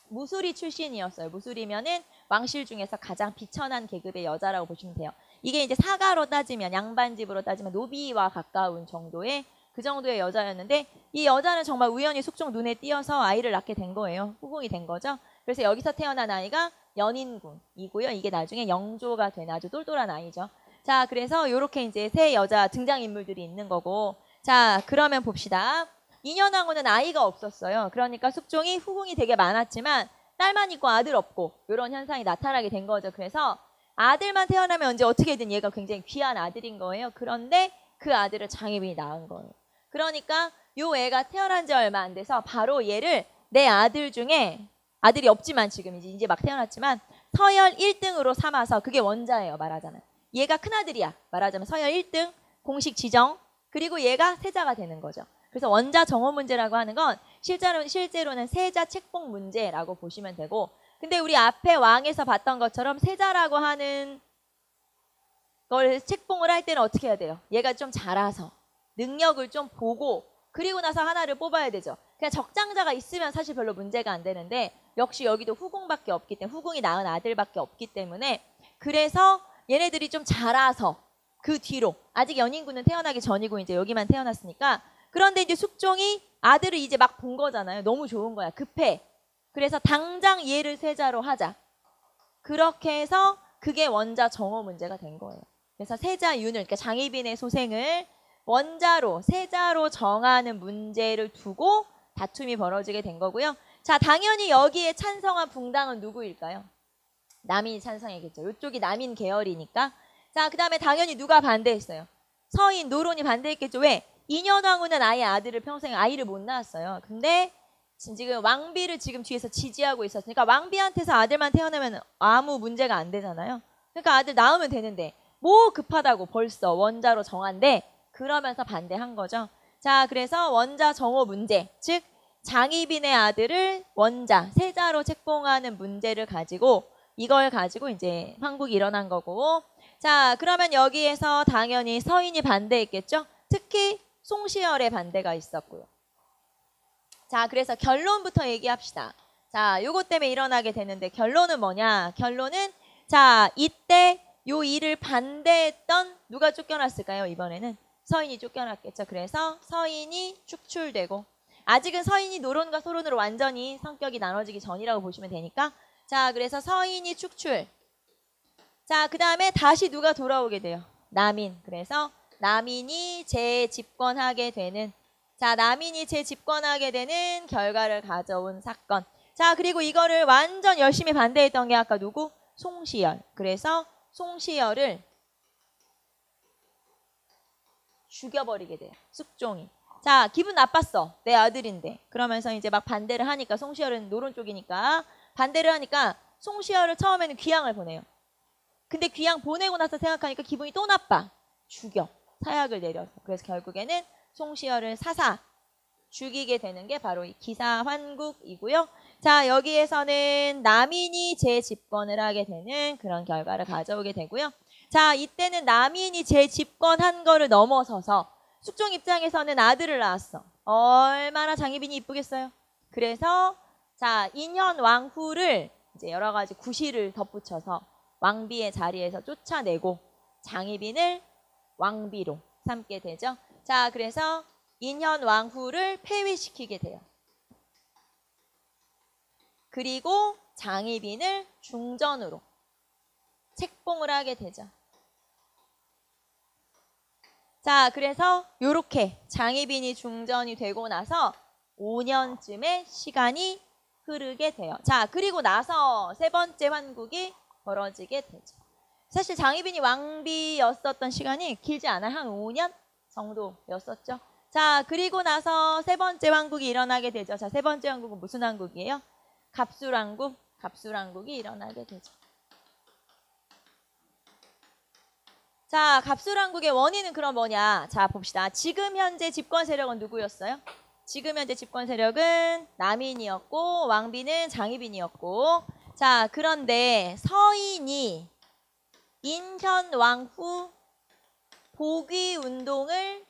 무술이 출신이었어요. 무술이면은 왕실 중에서 가장 비천한 계급의 여자라고 보시면 돼요. 이게 이제 사가로 따지면 양반집으로 따지면 노비와 가까운 정도의 그 정도의 여자였는데 이 여자는 정말 우연히 숙종 눈에 띄어서 아이를 낳게 된 거예요. 후궁이 된 거죠. 그래서 여기서 태어난 아이가 연인군이고요. 이게 나중에 영조가 된 아주 똘똘한 아이죠. 자, 그래서 이렇게 이제 세 여자 등장인물들이 있는 거고 자, 그러면 봅시다. 인현왕후는 아이가 없었어요. 그러니까 숙종이 후궁이 되게 많았지만 딸만 있고 아들 없고 이런 현상이 나타나게 된 거죠. 그래서 아들만 태어나면 이제 어떻게든 얘가 굉장히 귀한 아들인 거예요. 그런데 그 아들을 장희빈이 낳은 거예요. 그러니까 요 애가 태어난 지 얼마 안 돼서 바로 얘를 내 아들 중에 아들이 없지만 지금 이제 막 태어났지만 서열 1등으로 삼아서 그게 원자예요. 말하자면. 얘가 큰아들이야. 말하자면 서열 1등 공식 지정 그리고 얘가 세자가 되는 거죠. 그래서 원자 정호 문제라고 하는 건 실제로는 세자 책봉 문제라고 보시면 되고 근데 우리 앞에 왕에서 봤던 것처럼 세자라고 하는 걸 책봉을 할 때는 어떻게 해야 돼요? 얘가 좀 자라서 능력을 좀 보고 그리고 나서 하나를 뽑아야 되죠. 그냥 적장자가 있으면 사실 별로 문제가 안 되는데 역시 여기도 후궁밖에 없기 때문에 후궁이 낳은 아들밖에 없기 때문에 그래서 얘네들이 좀 자라서 그 뒤로 아직 연인군은 태어나기 전이고 이제 여기만 태어났으니까 그런데 이제 숙종이 아들을 이제 막 본 거잖아요. 너무 좋은 거야. 급해. 그래서 당장 얘를 세자로 하자. 그렇게 해서 그게 원자 정호 문제가 된 거예요. 그래서 세자윤을 그러니까 장희빈의 소생을 원자로 세자로 정하는 문제를 두고 다툼이 벌어지게 된 거고요. 자, 당연히 여기에 찬성한 붕당은 누구일까요? 남인이 찬성했겠죠. 이쪽이 남인 계열이니까. 자, 그 다음에 당연히 누가 반대했어요? 서인, 노론이 반대했겠죠. 왜? 인현왕후는 아예 아들을 평생 아이를 못 낳았어요. 근데 지금 왕비를 지금 뒤에서 지지하고 있었으니까 왕비한테서 아들만 태어나면 아무 문제가 안 되잖아요. 그러니까 아들 낳으면 되는데 뭐 급하다고 벌써 원자로 정한대 그러면서 반대한 거죠. 자, 그래서 원자 정호 문제, 즉 장희빈의 아들을 원자, 세자로 책봉하는 문제를 가지고 이걸 가지고 이제 황국이 일어난 거고 자, 그러면 여기에서 당연히 서인이 반대했겠죠. 특히 송시열의 반대가 있었고요. 자, 그래서 결론부터 얘기합시다. 자, 요것 때문에 일어나게 되는데 결론은 뭐냐? 결론은 자, 이때 요 일을 반대했던 누가 쫓겨났을까요? 이번에는 서인이 쫓겨났겠죠. 그래서 서인이 축출되고 아직은 서인이 노론과 소론으로 완전히 성격이 나눠지기 전이라고 보시면 되니까 자, 그래서 서인이 축출. 자, 그 다음에 다시 누가 돌아오게 돼요? 남인. 그래서 남인이 재집권하게 되는 자, 남인이 재집권하게 되는 결과를 가져온 사건. 자, 그리고 이거를 완전 열심히 반대했던 게 아까 누구? 송시열. 그래서 송시열을 죽여버리게 돼요. 숙종이. 자, 기분 나빴어. 내 아들인데. 그러면서 이제 막 반대를 하니까 송시열은 노론 쪽이니까 반대를 하니까 송시열을 처음에는 귀양을 보내요. 근데 귀양 보내고 나서 생각하니까 기분이 또 나빠. 죽여. 사약을 내려서. 그래서 결국에는 송시열을 사사 죽이게 되는 게 바로 이 기사환국이고요. 자, 여기에서는 남인이 재집권을 하게 되는 그런 결과를 가져오게 되고요. 자, 이때는 남인이 재집권한 거를 넘어서서 숙종 입장에서는 아들을 낳았어. 얼마나 장희빈이 이쁘겠어요. 그래서 자, 인현왕후를 이제 여러 가지 구실을 덧붙여서 왕비의 자리에서 쫓아내고 장희빈을 왕비로 삼게 되죠. 자, 그래서 인현왕후를 폐위시키게 돼요. 그리고 장희빈을 중전으로 책봉을 하게 되죠. 자, 그래서 요렇게 장희빈이 중전이 되고 나서 5년쯤의 시간이 흐르게 돼요. 자, 그리고 나서 세 번째 환국이 벌어지게 되죠. 사실 장희빈이 왕비였었던 시간이 길지 않아요. 한 5년 정도였었죠. 자, 그리고 나서 세 번째 왕국이 일어나게 되죠. 자, 세 번째 왕국은 무슨 왕국이에요? 갑술왕국, 갑술왕국이 일어나게 되죠. 자, 갑술왕국의 원인은 그럼 뭐냐? 자, 봅시다. 지금 현재 집권 세력은 누구였어요? 지금 현재 집권 세력은 남인이었고 왕비는 장희빈이었고, 자, 그런데 서인이 인현왕후 복위운동을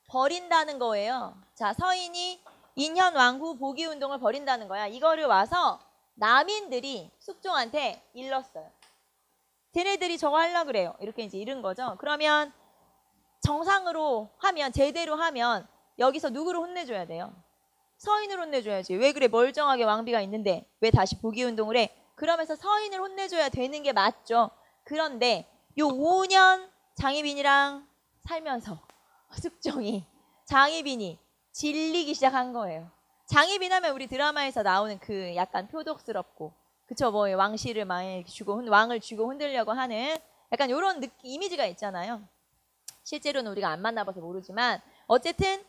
벌인다는 거예요. 자, 서인이 인현왕후 복위운동을 벌인다는 거야. 이거를 와서 남인들이 숙종한테 일렀어요. 쟤네들이 저거 하려고 그래요. 이렇게 이제 이른 거죠. 그러면 정상으로 하면, 제대로 하면 여기서 누구를 혼내줘야 돼요? 서인을 혼내줘야지. 왜 그래? 멀쩡하게 왕비가 있는데 왜 다시 복위운동을 해? 그러면서 서인을 혼내줘야 되는 게 맞죠. 그런데 요 5년 장희빈이랑 살면서 숙종이 장희빈이 질리기 시작한 거예요. 장희빈 하면 우리 드라마에서 나오는 그 약간 표독스럽고, 그쵸, 뭐 왕실을 많이 주고 왕을 주고 흔들려고 하는 약간 이런 이미지가 있잖아요. 실제로는 우리가 안 만나봐서 모르지만 어쨌든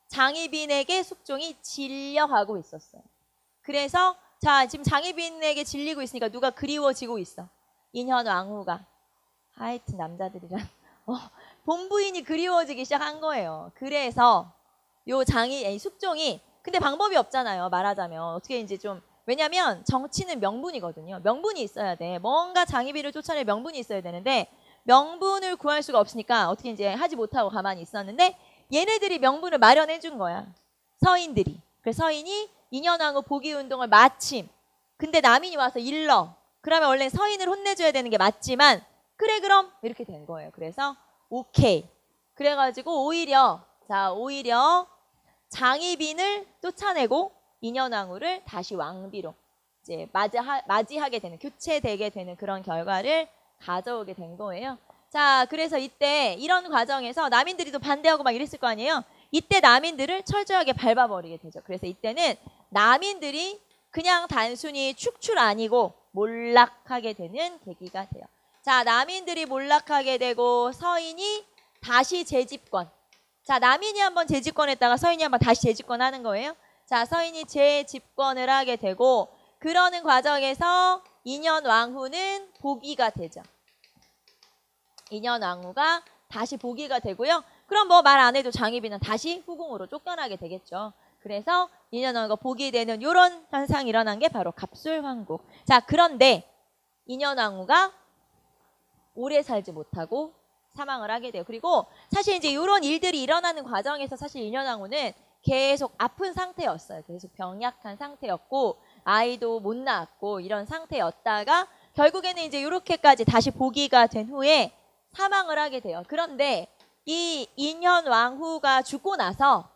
장희빈에게 숙종이 질려가고 있었어요. 그래서 자, 지금 장희빈에게 질리고 있으니까 누가 그리워지고 있어? 인현왕후가. 하여튼 남자들이랑 본부인이 그리워지기 시작한 거예요. 그래서 요 숙종이, 근데 방법이 없잖아요. 말하자면 어떻게 이제 좀, 왜냐면 정치는 명분이거든요. 명분이 있어야 돼. 뭔가 장희빈을 쫓아낼 명분이 있어야 되는데 명분을 구할 수가 없으니까 어떻게 이제 하지 못하고 가만히 있었는데, 얘네들이 명분을 마련해 준 거야. 서인들이. 그래서 서인이 인현왕후 복위운동을 마침, 근데 남인이 와서 일러. 그러면 원래 서인을 혼내줘야 되는 게 맞지만, 그래 그럼 이렇게 된 거예요. 그래서 오케이. 그래가지고 오히려 장희빈을 쫓아내고 인현왕후를 다시 왕비로 이제 맞이하게 되는, 교체되게 되는 그런 결과를 가져오게 된 거예요. 자, 그래서 이때 이런 과정에서 남인들이 또 반대하고 막 이랬을 거 아니에요. 이때 남인들을 철저하게 밟아버리게 되죠. 그래서 이때는 남인들이 그냥 단순히 축출 아니고 몰락하게 되는 계기가 돼요. 자, 남인들이 몰락하게 되고 서인이 다시 재집권. 자, 남인이 한번 재집권했다가 서인이 한번 다시 재집권하는 거예요. 자, 서인이 재집권을 하게 되고, 그러는 과정에서 인현왕후는 복위가 되죠. 인현왕후가 다시 복위가 되고요. 그럼 뭐 말 안 해도 장희빈은 다시 후궁으로 쫓겨나게 되겠죠. 그래서 인현왕후가 복위되는 이런 현상이 일어난 게 바로 갑술환국. 자, 그런데 인현왕후가 오래 살지 못하고 사망을 하게 돼요. 그리고 사실 이제 이런 일들이 일어나는 과정에서 사실 인현왕후는 계속 아픈 상태였어요. 계속 병약한 상태였고 아이도 못 낳았고 이런 상태였다가 결국에는 이제 이렇게까지 다시 복위가 된 후에 사망을 하게 돼요. 그런데 이 인현왕후가 죽고 나서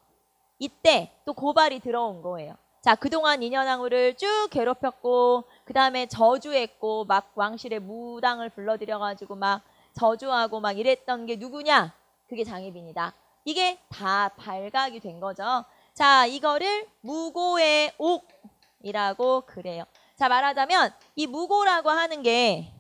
이때 또 고발이 들어온 거예요. 자, 그동안 인현왕후를 쭉 괴롭혔고 그 다음에 저주했고 막 왕실의 무당을 불러들여가지고 막 저주하고 막 이랬던 게 누구냐? 그게 장희빈이다. 이게 다 발각이 된 거죠. 자, 이거를 무고의 옥이라고 그래요. 자, 말하자면 이 무고라고 하는 게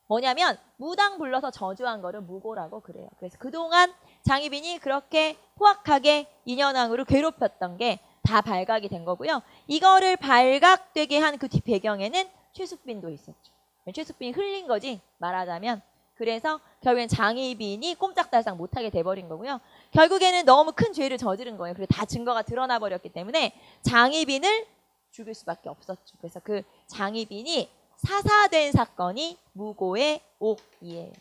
뭐냐면 무당 불러서 저주한 거를 무고라고 그래요. 그래서 그동안 장희빈이 그렇게 포악하게 인현왕후를 괴롭혔던 게 다 발각이 된 거고요. 이거를 발각되게 한 그 뒷 배경에는 최숙빈도 있었죠. 최숙빈이 흘린 거지 말하자면. 그래서 결국엔 장희빈이 꼼짝달싹 못하게 돼버린 거고요. 결국에는 너무 큰 죄를 저지른 거예요. 그리고 다 증거가 드러나 버렸기 때문에 장희빈을 죽일 수밖에 없었죠. 그래서 그 장희빈이 사사된 사건이 무고의 옥이에요.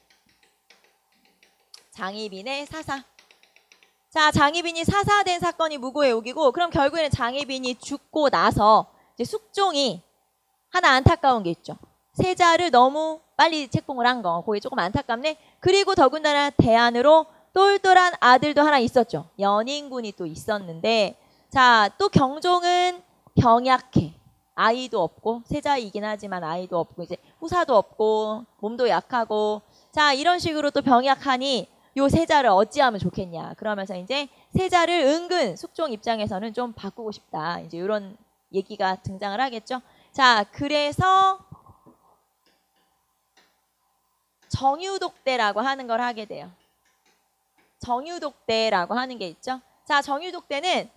장희빈의 사사. 자, 장희빈이 사사된 사건이 무고의 옥이고, 그럼 결국에는 장희빈이 죽고 나서 이제 숙종이 하나 안타까운 게 있죠. 세자를 너무 빨리 책봉을 한 거. 그게 조금 안타깝네. 그리고 더군다나 대안으로 똘똘한 아들도 하나 있었죠. 연인군이 또 있었는데, 자, 또 경종은 병약해. 아이도 없고, 세자이긴 하지만 아이도 없고, 이제 후사도 없고, 몸도 약하고, 자, 이런 식으로 또 병약하니 요 세자를 어찌하면 좋겠냐. 그러면서 이제 세자를 은근 숙종 입장에서는 좀 바꾸고 싶다. 이제 이런 얘기가 등장을 하겠죠. 자, 그래서 정유독대라고 하는 걸 하게 돼요. 정유독대라고 하는 게 있죠. 자, 정유독대는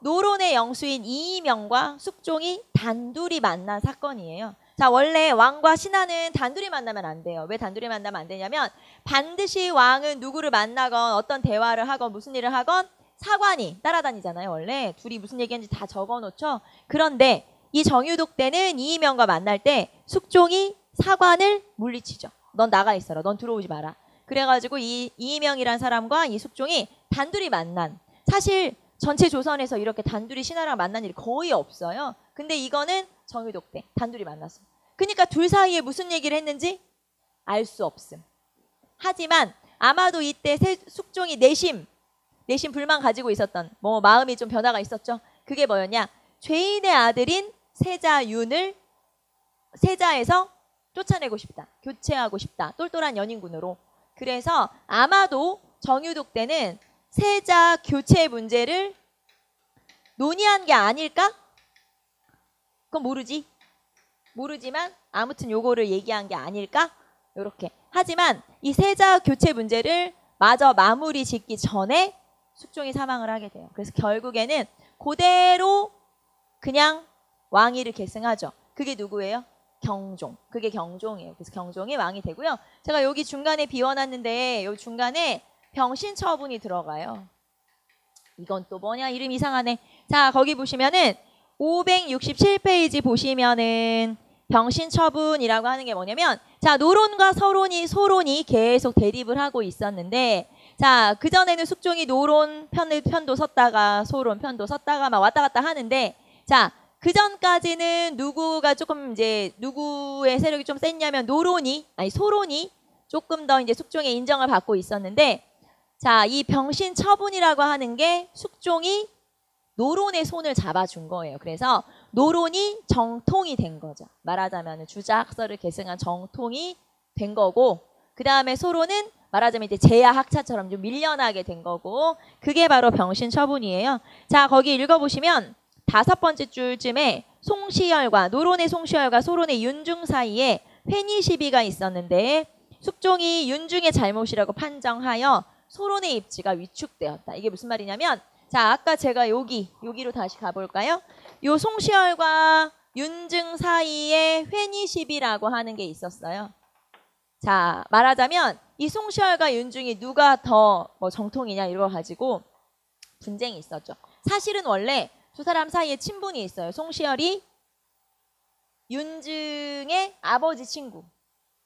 노론의 영수인 이이명과 숙종이 단둘이 만난 사건이에요. 자, 원래 왕과 신하는 단둘이 만나면 안 돼요. 왜 단둘이 만나면 안 되냐면 반드시 왕은 누구를 만나건 어떤 대화를 하건 무슨 일을 하건 사관이 따라다니잖아요. 원래 둘이 무슨 얘기하는지 다 적어놓죠. 그런데 이 정유독대는 이이명과 만날 때 숙종이 사관을 물리치죠. 넌 나가 있어라. 넌 들어오지 마라. 그래가지고 이 이이명이란 사람과 이 숙종이 단둘이 만난, 사실 전체 조선에서 이렇게 단둘이 신하랑 만난 일이 거의 없어요. 근데 이거는 정유독대 단둘이 만났어. 그러니까 둘 사이에 무슨 얘기를 했는지 알 수 없음. 하지만 아마도 이때 숙종이 내심 불만 가지고 있었던 뭐 마음이 좀 변화가 있었죠. 그게 뭐였냐? 죄인의 아들인 세자윤을 세자에서 쫓아내고 싶다. 교체하고 싶다. 똘똘한 연인군으로. 그래서 아마도 정유독대는 세자 교체 문제를 논의한 게 아닐까? 그건 모르지만 아무튼 요거를 얘기한 게 아닐까? 요렇게. 하지만 이 세자 교체 문제를 마저 마무리 짓기 전에 숙종이 사망을 하게 돼요. 그래서 결국에는 그대로 그냥 왕위를 계승하죠. 그게 누구예요? 경종. 그게 경종이에요. 그래서 경종이 왕이 되고요. 제가 여기 중간에 비워놨는데 요 중간에 병신처분이 들어가요. 이건 또 뭐냐? 이름 이상하네. 자, 거기 보시면은 567페이지 보시면은 병신처분이라고 하는 게 뭐냐면, 자, 노론과 소론이 계속 대립을 하고 있었는데, 자, 그전에는 숙종이 노론 편도 섰다가 소론 편도 섰다가 막 왔다 갔다 하는데, 자, 그전까지는 누구가 조금 이제 누구의 세력이 좀 셌냐면 소론이 조금 더 이제 숙종의 인정을 받고 있었는데, 자, 이 병신처분이라고 하는 게 숙종이 노론의 손을 잡아준 거예요. 그래서 노론이 정통이 된 거죠. 말하자면 주자학설을 계승한 정통이 된 거고, 그 다음에 소론은 말하자면 이제 제야 학차처럼 좀 밀려나게 된 거고, 그게 바로 병신처분이에요. 자, 거기 읽어보시면 5번째 줄쯤에 노론의 송시열과 소론의 윤중 사이에 회의 시비가 있었는데, 숙종이 윤중의 잘못이라고 판정하여 소론의 입지가 위축되었다. 이게 무슨 말이냐면, 자, 아까 제가 여기로 다시 가볼까요? 요 송시열과 윤중 사이에 회의 시비라고 하는 게 있었어요. 자, 말하자면 이 송시열과 윤중이 누가 더 뭐 정통이냐 이거 가지고 분쟁이 있었죠. 사실은 원래 두 사람 사이에 친분이 있어요. 송시열이 윤중의 아버지 친구,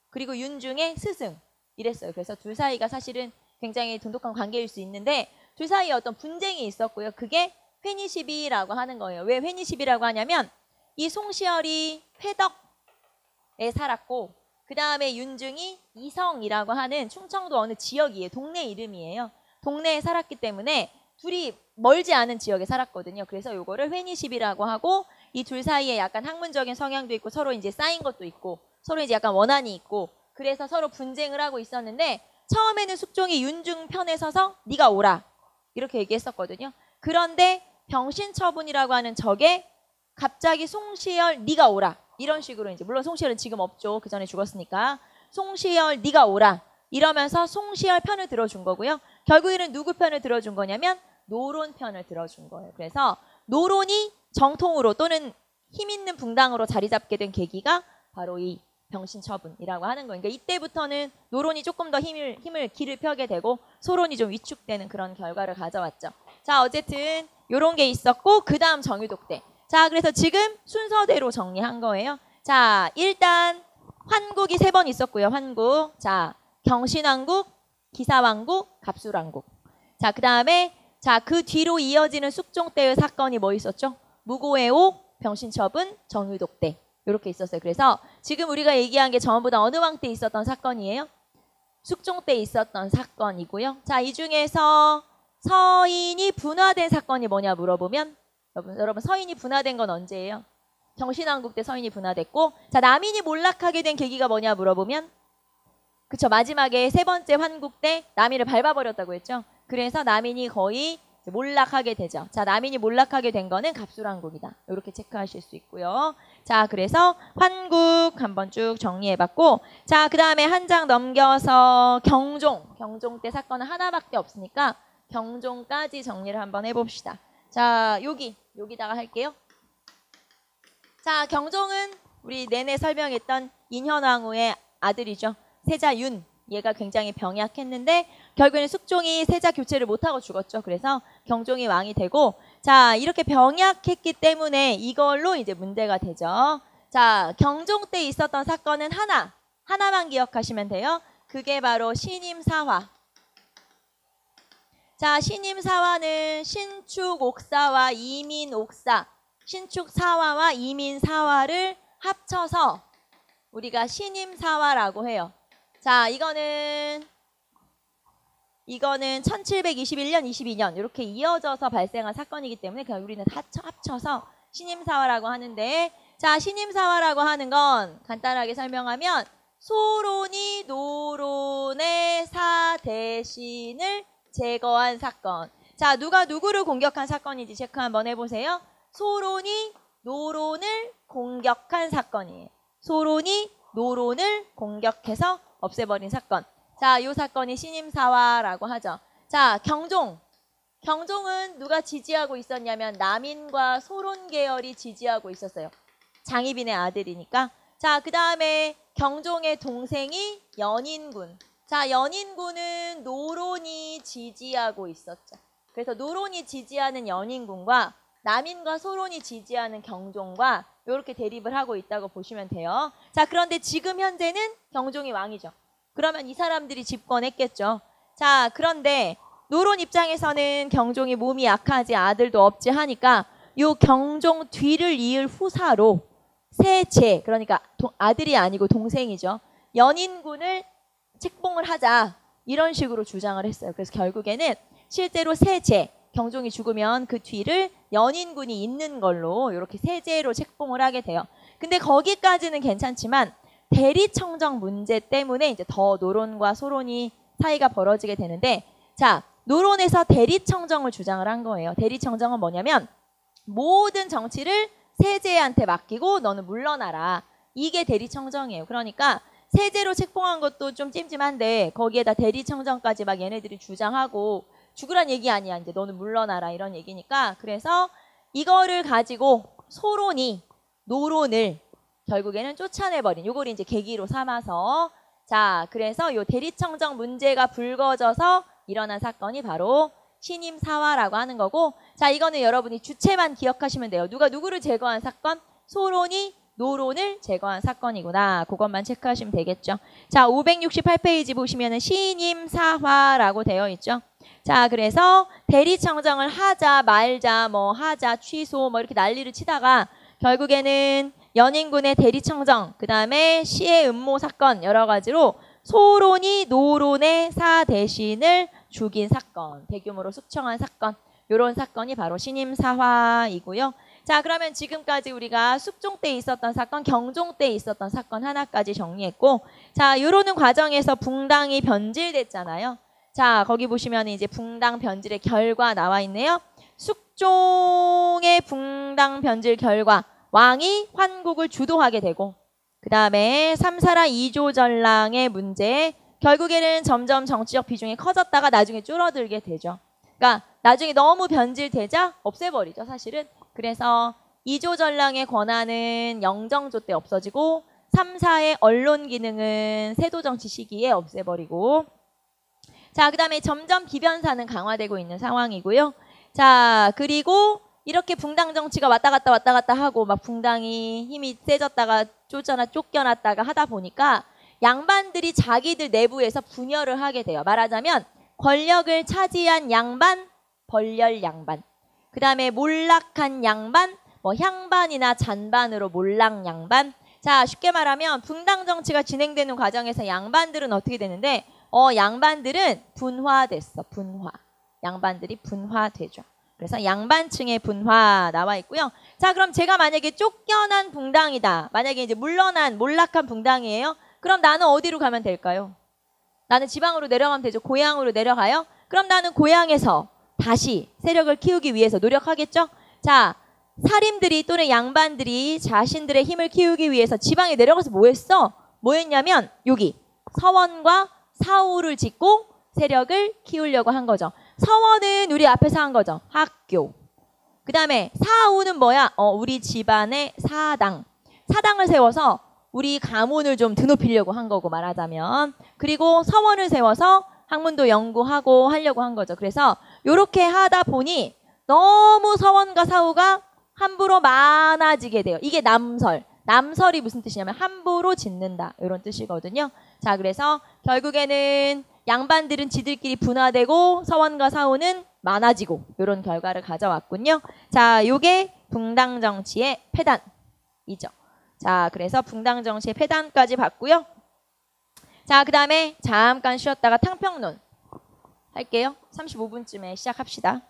그리고 윤중의 스승 이랬어요. 그래서 둘 사이가 사실은 굉장히 돈독한 관계일 수 있는데 둘 사이에 어떤 분쟁이 있었고요. 그게 회의 시비라고 하는 거예요. 왜 회의 시비라고 하냐면 이 송시열이 회덕에 살았고, 그 다음에 윤중이 이성이라고 하는 충청도 어느 지역이에요. 동네 이름이에요. 동네에 살았기 때문에 둘이 멀지 않은 지역에 살았거든요. 그래서 요거를 회의 시비라고 하고, 이 둘 사이에 약간 학문적인 성향도 있고 서로 이제 쌓인 것도 있고 서로 이제 약간 원한이 있고, 그래서 서로 분쟁을 하고 있었는데, 처음에는 숙종이 윤중 편에 서서 네가 오라 이렇게 얘기했었거든요. 그런데 병신처분이라고 하는 적에 갑자기 송시열 네가 오라 이런 식으로, 이제 물론 송시열은 지금 없죠. 그 전에 죽었으니까. 송시열 네가 오라 이러면서 송시열 편을 들어준 거고요. 결국에는 누구 편을 들어준 거냐면 노론 편을 들어준 거예요. 그래서 노론이 정통으로 또는 힘 있는 붕당으로 자리 잡게 된 계기가 바로 이 병신처분이라고 하는 거예요. 그러니까 이때부터는 노론이 조금 더 길을 펴게 되고 소론이 좀 위축되는 그런 결과를 가져왔죠. 자, 어쨌든 요런 게 있었고 그 다음 정유독 때. 자, 그래서 지금 순서대로 정리한 거예요. 자, 일단 환국이 3번 있었고요. 환국. 자, 경신왕국, 기사왕국, 갑술왕국. 자, 그 다음에 자, 그 뒤로 이어지는 숙종 때의 사건이 뭐 있었죠? 무고해옥, 병신처분, 정유독 때. 이렇게 있었어요. 그래서 지금 우리가 얘기한 게 전부 다 어느 왕 때 있었던 사건이에요? 숙종 때 있었던 사건이고요. 자, 이 중에서 서인이 분화된 사건이 뭐냐 물어보면 여러분 서인이 분화된 건 언제예요? 경신왕국 때 서인이 분화됐고, 자, 남인이 몰락하게 된 계기가 뭐냐 물어보면 그쵸, 마지막에 3번째 환국 때 남인을 밟아버렸다고 했죠. 그래서 남인이 거의 몰락하게 되죠. 자, 남인이 몰락하게 된 거는 갑술왕국이다. 이렇게 체크하실 수 있고요. 자, 그래서 환국 한번 쭉 정리해봤고, 자, 그 다음에 한 장 넘겨서 경종 때 사건은 하나밖에 없으니까 경종까지 정리를 한번 해봅시다. 자, 여기다가 할게요. 자, 경종은 우리 내내 설명했던 인현왕후의 아들이죠. 세자 윤. 얘가 굉장히 병약했는데 결국에는 숙종이 세자 교체를 못하고 죽었죠. 그래서 경종이 왕이 되고, 자, 이렇게 병약했기 때문에 이걸로 이제 문제가 되죠. 자, 경종 때 있었던 사건은 하나만 기억하시면 돼요. 그게 바로 신임사화. 자, 신임사화는 신축옥사와 이민옥사, 신축사화와 이민사화를 합쳐서 우리가 신임사화라고 해요. 자, 이거는 1721년, 22년 이렇게 이어져서 발생한 사건이기 때문에 그냥 우리는 합쳐서 신임사화라고 하는데, 자, 신임사화라고 하는 건 간단하게 설명하면 소론이 노론의 사대신을 제거한 사건. 자, 누가 누구를 공격한 사건인지 체크 한번 해보세요. 소론이 노론을 공격한 사건이에요. 소론이 노론을 공격해서 없애버린 사건. 자, 이 사건이 신임사화라고 하죠. 자, 경종은 누가 지지하고 있었냐면 남인과 소론 계열이 지지하고 있었어요. 장희빈의 아들이니까. 자, 그 다음에 경종의 동생이 연인군. 자, 연인군은 노론이 지지하고 있었죠. 그래서 노론이 지지하는 연인군과 남인과 소론이 지지하는 경종과 이렇게 대립을 하고 있다고 보시면 돼요. 자, 그런데 지금 현재는 경종이 왕이죠. 그러면 이 사람들이 집권했겠죠. 자, 그런데 노론 입장에서는 경종이 몸이 약하지 아들도 없지 하니까 요 경종 뒤를 이을 후사로 세제, 그러니까 아들이 아니고 동생이죠. 연인군을 책봉을 하자, 이런 식으로 주장을 했어요. 그래서 결국에는 실제로 세제, 경종이 죽으면 그 뒤를 연인군이 있는 걸로 이렇게 세제로 책봉을 하게 돼요. 근데 거기까지는 괜찮지만 대리청정 문제 때문에 이제 더 노론과 소론이 사이가 벌어지게 되는데, 자, 노론에서 대리청정을 주장을 한 거예요. 대리청정은 뭐냐면 모든 정치를 세제한테 맡기고 너는 물러나라. 이게 대리청정이에요. 그러니까 세제로 책봉한 것도 좀 찜찜한데 거기에다 대리청정까지 막 얘네들이 주장하고 죽으란 얘기 아니야. 이제 너는 물러나라 이런 얘기니까. 그래서 이거를 가지고 소론이 노론을 결국에는 쫓아내버린, 요걸 이제 계기로 삼아서, 자, 그래서 요 대리청정 문제가 불거져서 일어난 사건이 바로 신임사화라고 하는 거고, 자, 이거는 여러분이 주체만 기억하시면 돼요. 누가 누구를 제거한 사건? 소론이 노론을 제거한 사건이구나. 그것만 체크하시면 되겠죠. 자, 568페이지 보시면은 신임사화라고 되어 있죠. 자, 그래서 대리청정을 하자 말자, 뭐 하자 취소 뭐 이렇게 난리를 치다가 결국에는 연인군의 대리청정, 그 다음에 시의 음모 사건 여러 가지로 소론이 노론의 사대신을 죽인 사건, 대규모로 숙청한 사건, 이런 사건이 바로 신임사화이고요. 자, 그러면 지금까지 우리가 숙종 때 있었던 사건, 경종 때 있었던 사건 하나까지 정리했고, 자, 이러는 과정에서 붕당이 변질됐잖아요. 자, 거기 보시면 이제 붕당 변질의 결과 나와 있네요. 숙종의 붕당 변질 결과, 왕이 환국을 주도하게 되고, 그 다음에 삼사라 이조전랑의 문제, 결국에는 점점 정치적 비중이 커졌다가 나중에 줄어들게 되죠. 그러니까 나중에 너무 변질되자 없애버리죠, 사실은. 그래서 이조전랑의 권한은 영정조 때 없어지고, 3, 4의 언론 기능은 세도 정치 시기에 없애버리고. 자, 그 다음에 점점 비변사는 강화되고 있는 상황이고요. 자, 그리고 이렇게 붕당 정치가 왔다 갔다 하고 막 붕당이 힘이 세졌다가 쫓겨났다가 하다 보니까 양반들이 자기들 내부에서 분열을 하게 돼요. 말하자면 권력을 차지한 양반, 벌렬 양반. 그 다음에 몰락한 양반, 뭐 향반이나 잔반으로 몰락 양반. 자, 쉽게 말하면 붕당 정치가 진행되는 과정에서 양반들은 어떻게 되는데 양반들은 분화됐어. 분화. 양반들이 분화되죠. 그래서 양반층의 분화 나와 있고요. 자, 그럼 제가 만약에 쫓겨난 붕당이다. 만약에 이제 물러난 몰락한 붕당이에요. 그럼 나는 어디로 가면 될까요? 나는 지방으로 내려가면 되죠. 고향으로 내려가요. 그럼 나는 고향에서 다시 세력을 키우기 위해서 노력하겠죠. 자, 사림들이 또는 양반들이 자신들의 힘을 키우기 위해서 지방에 내려가서 뭐 했어? 뭐 했냐면 여기 서원과 사우를 짓고 세력을 키우려고 한 거죠. 서원은 우리 앞에서 한 거죠. 학교. 그 다음에 사우는 뭐야? 우리 집안의 사당. 사당을 세워서 우리 가문을 좀 드높이려고 한 거고 말하자면. 그리고 서원을 세워서 학문도 연구하고 하려고 한 거죠. 그래서 이렇게 하다 보니 너무 서원과 사우가 함부로 많아지게 돼요. 이게 남설. 남설이 무슨 뜻이냐면 함부로 짓는다. 이런 뜻이거든요. 자, 그래서 결국에는 양반들은 지들끼리 분화되고 서원과 사우는 많아지고 이런 결과를 가져왔군요. 자, 요게 붕당 정치의 폐단이죠. 자, 그래서 붕당 정치의 폐단까지 봤고요. 자, 그 다음에 잠깐 쉬었다가 탕평론 할게요. 35분쯤에 시작합시다.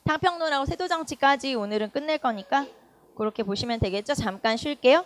탕평론하고 세도 정치까지 오늘은 끝낼 거니까 그렇게 보시면 되겠죠. 잠깐 쉴게요.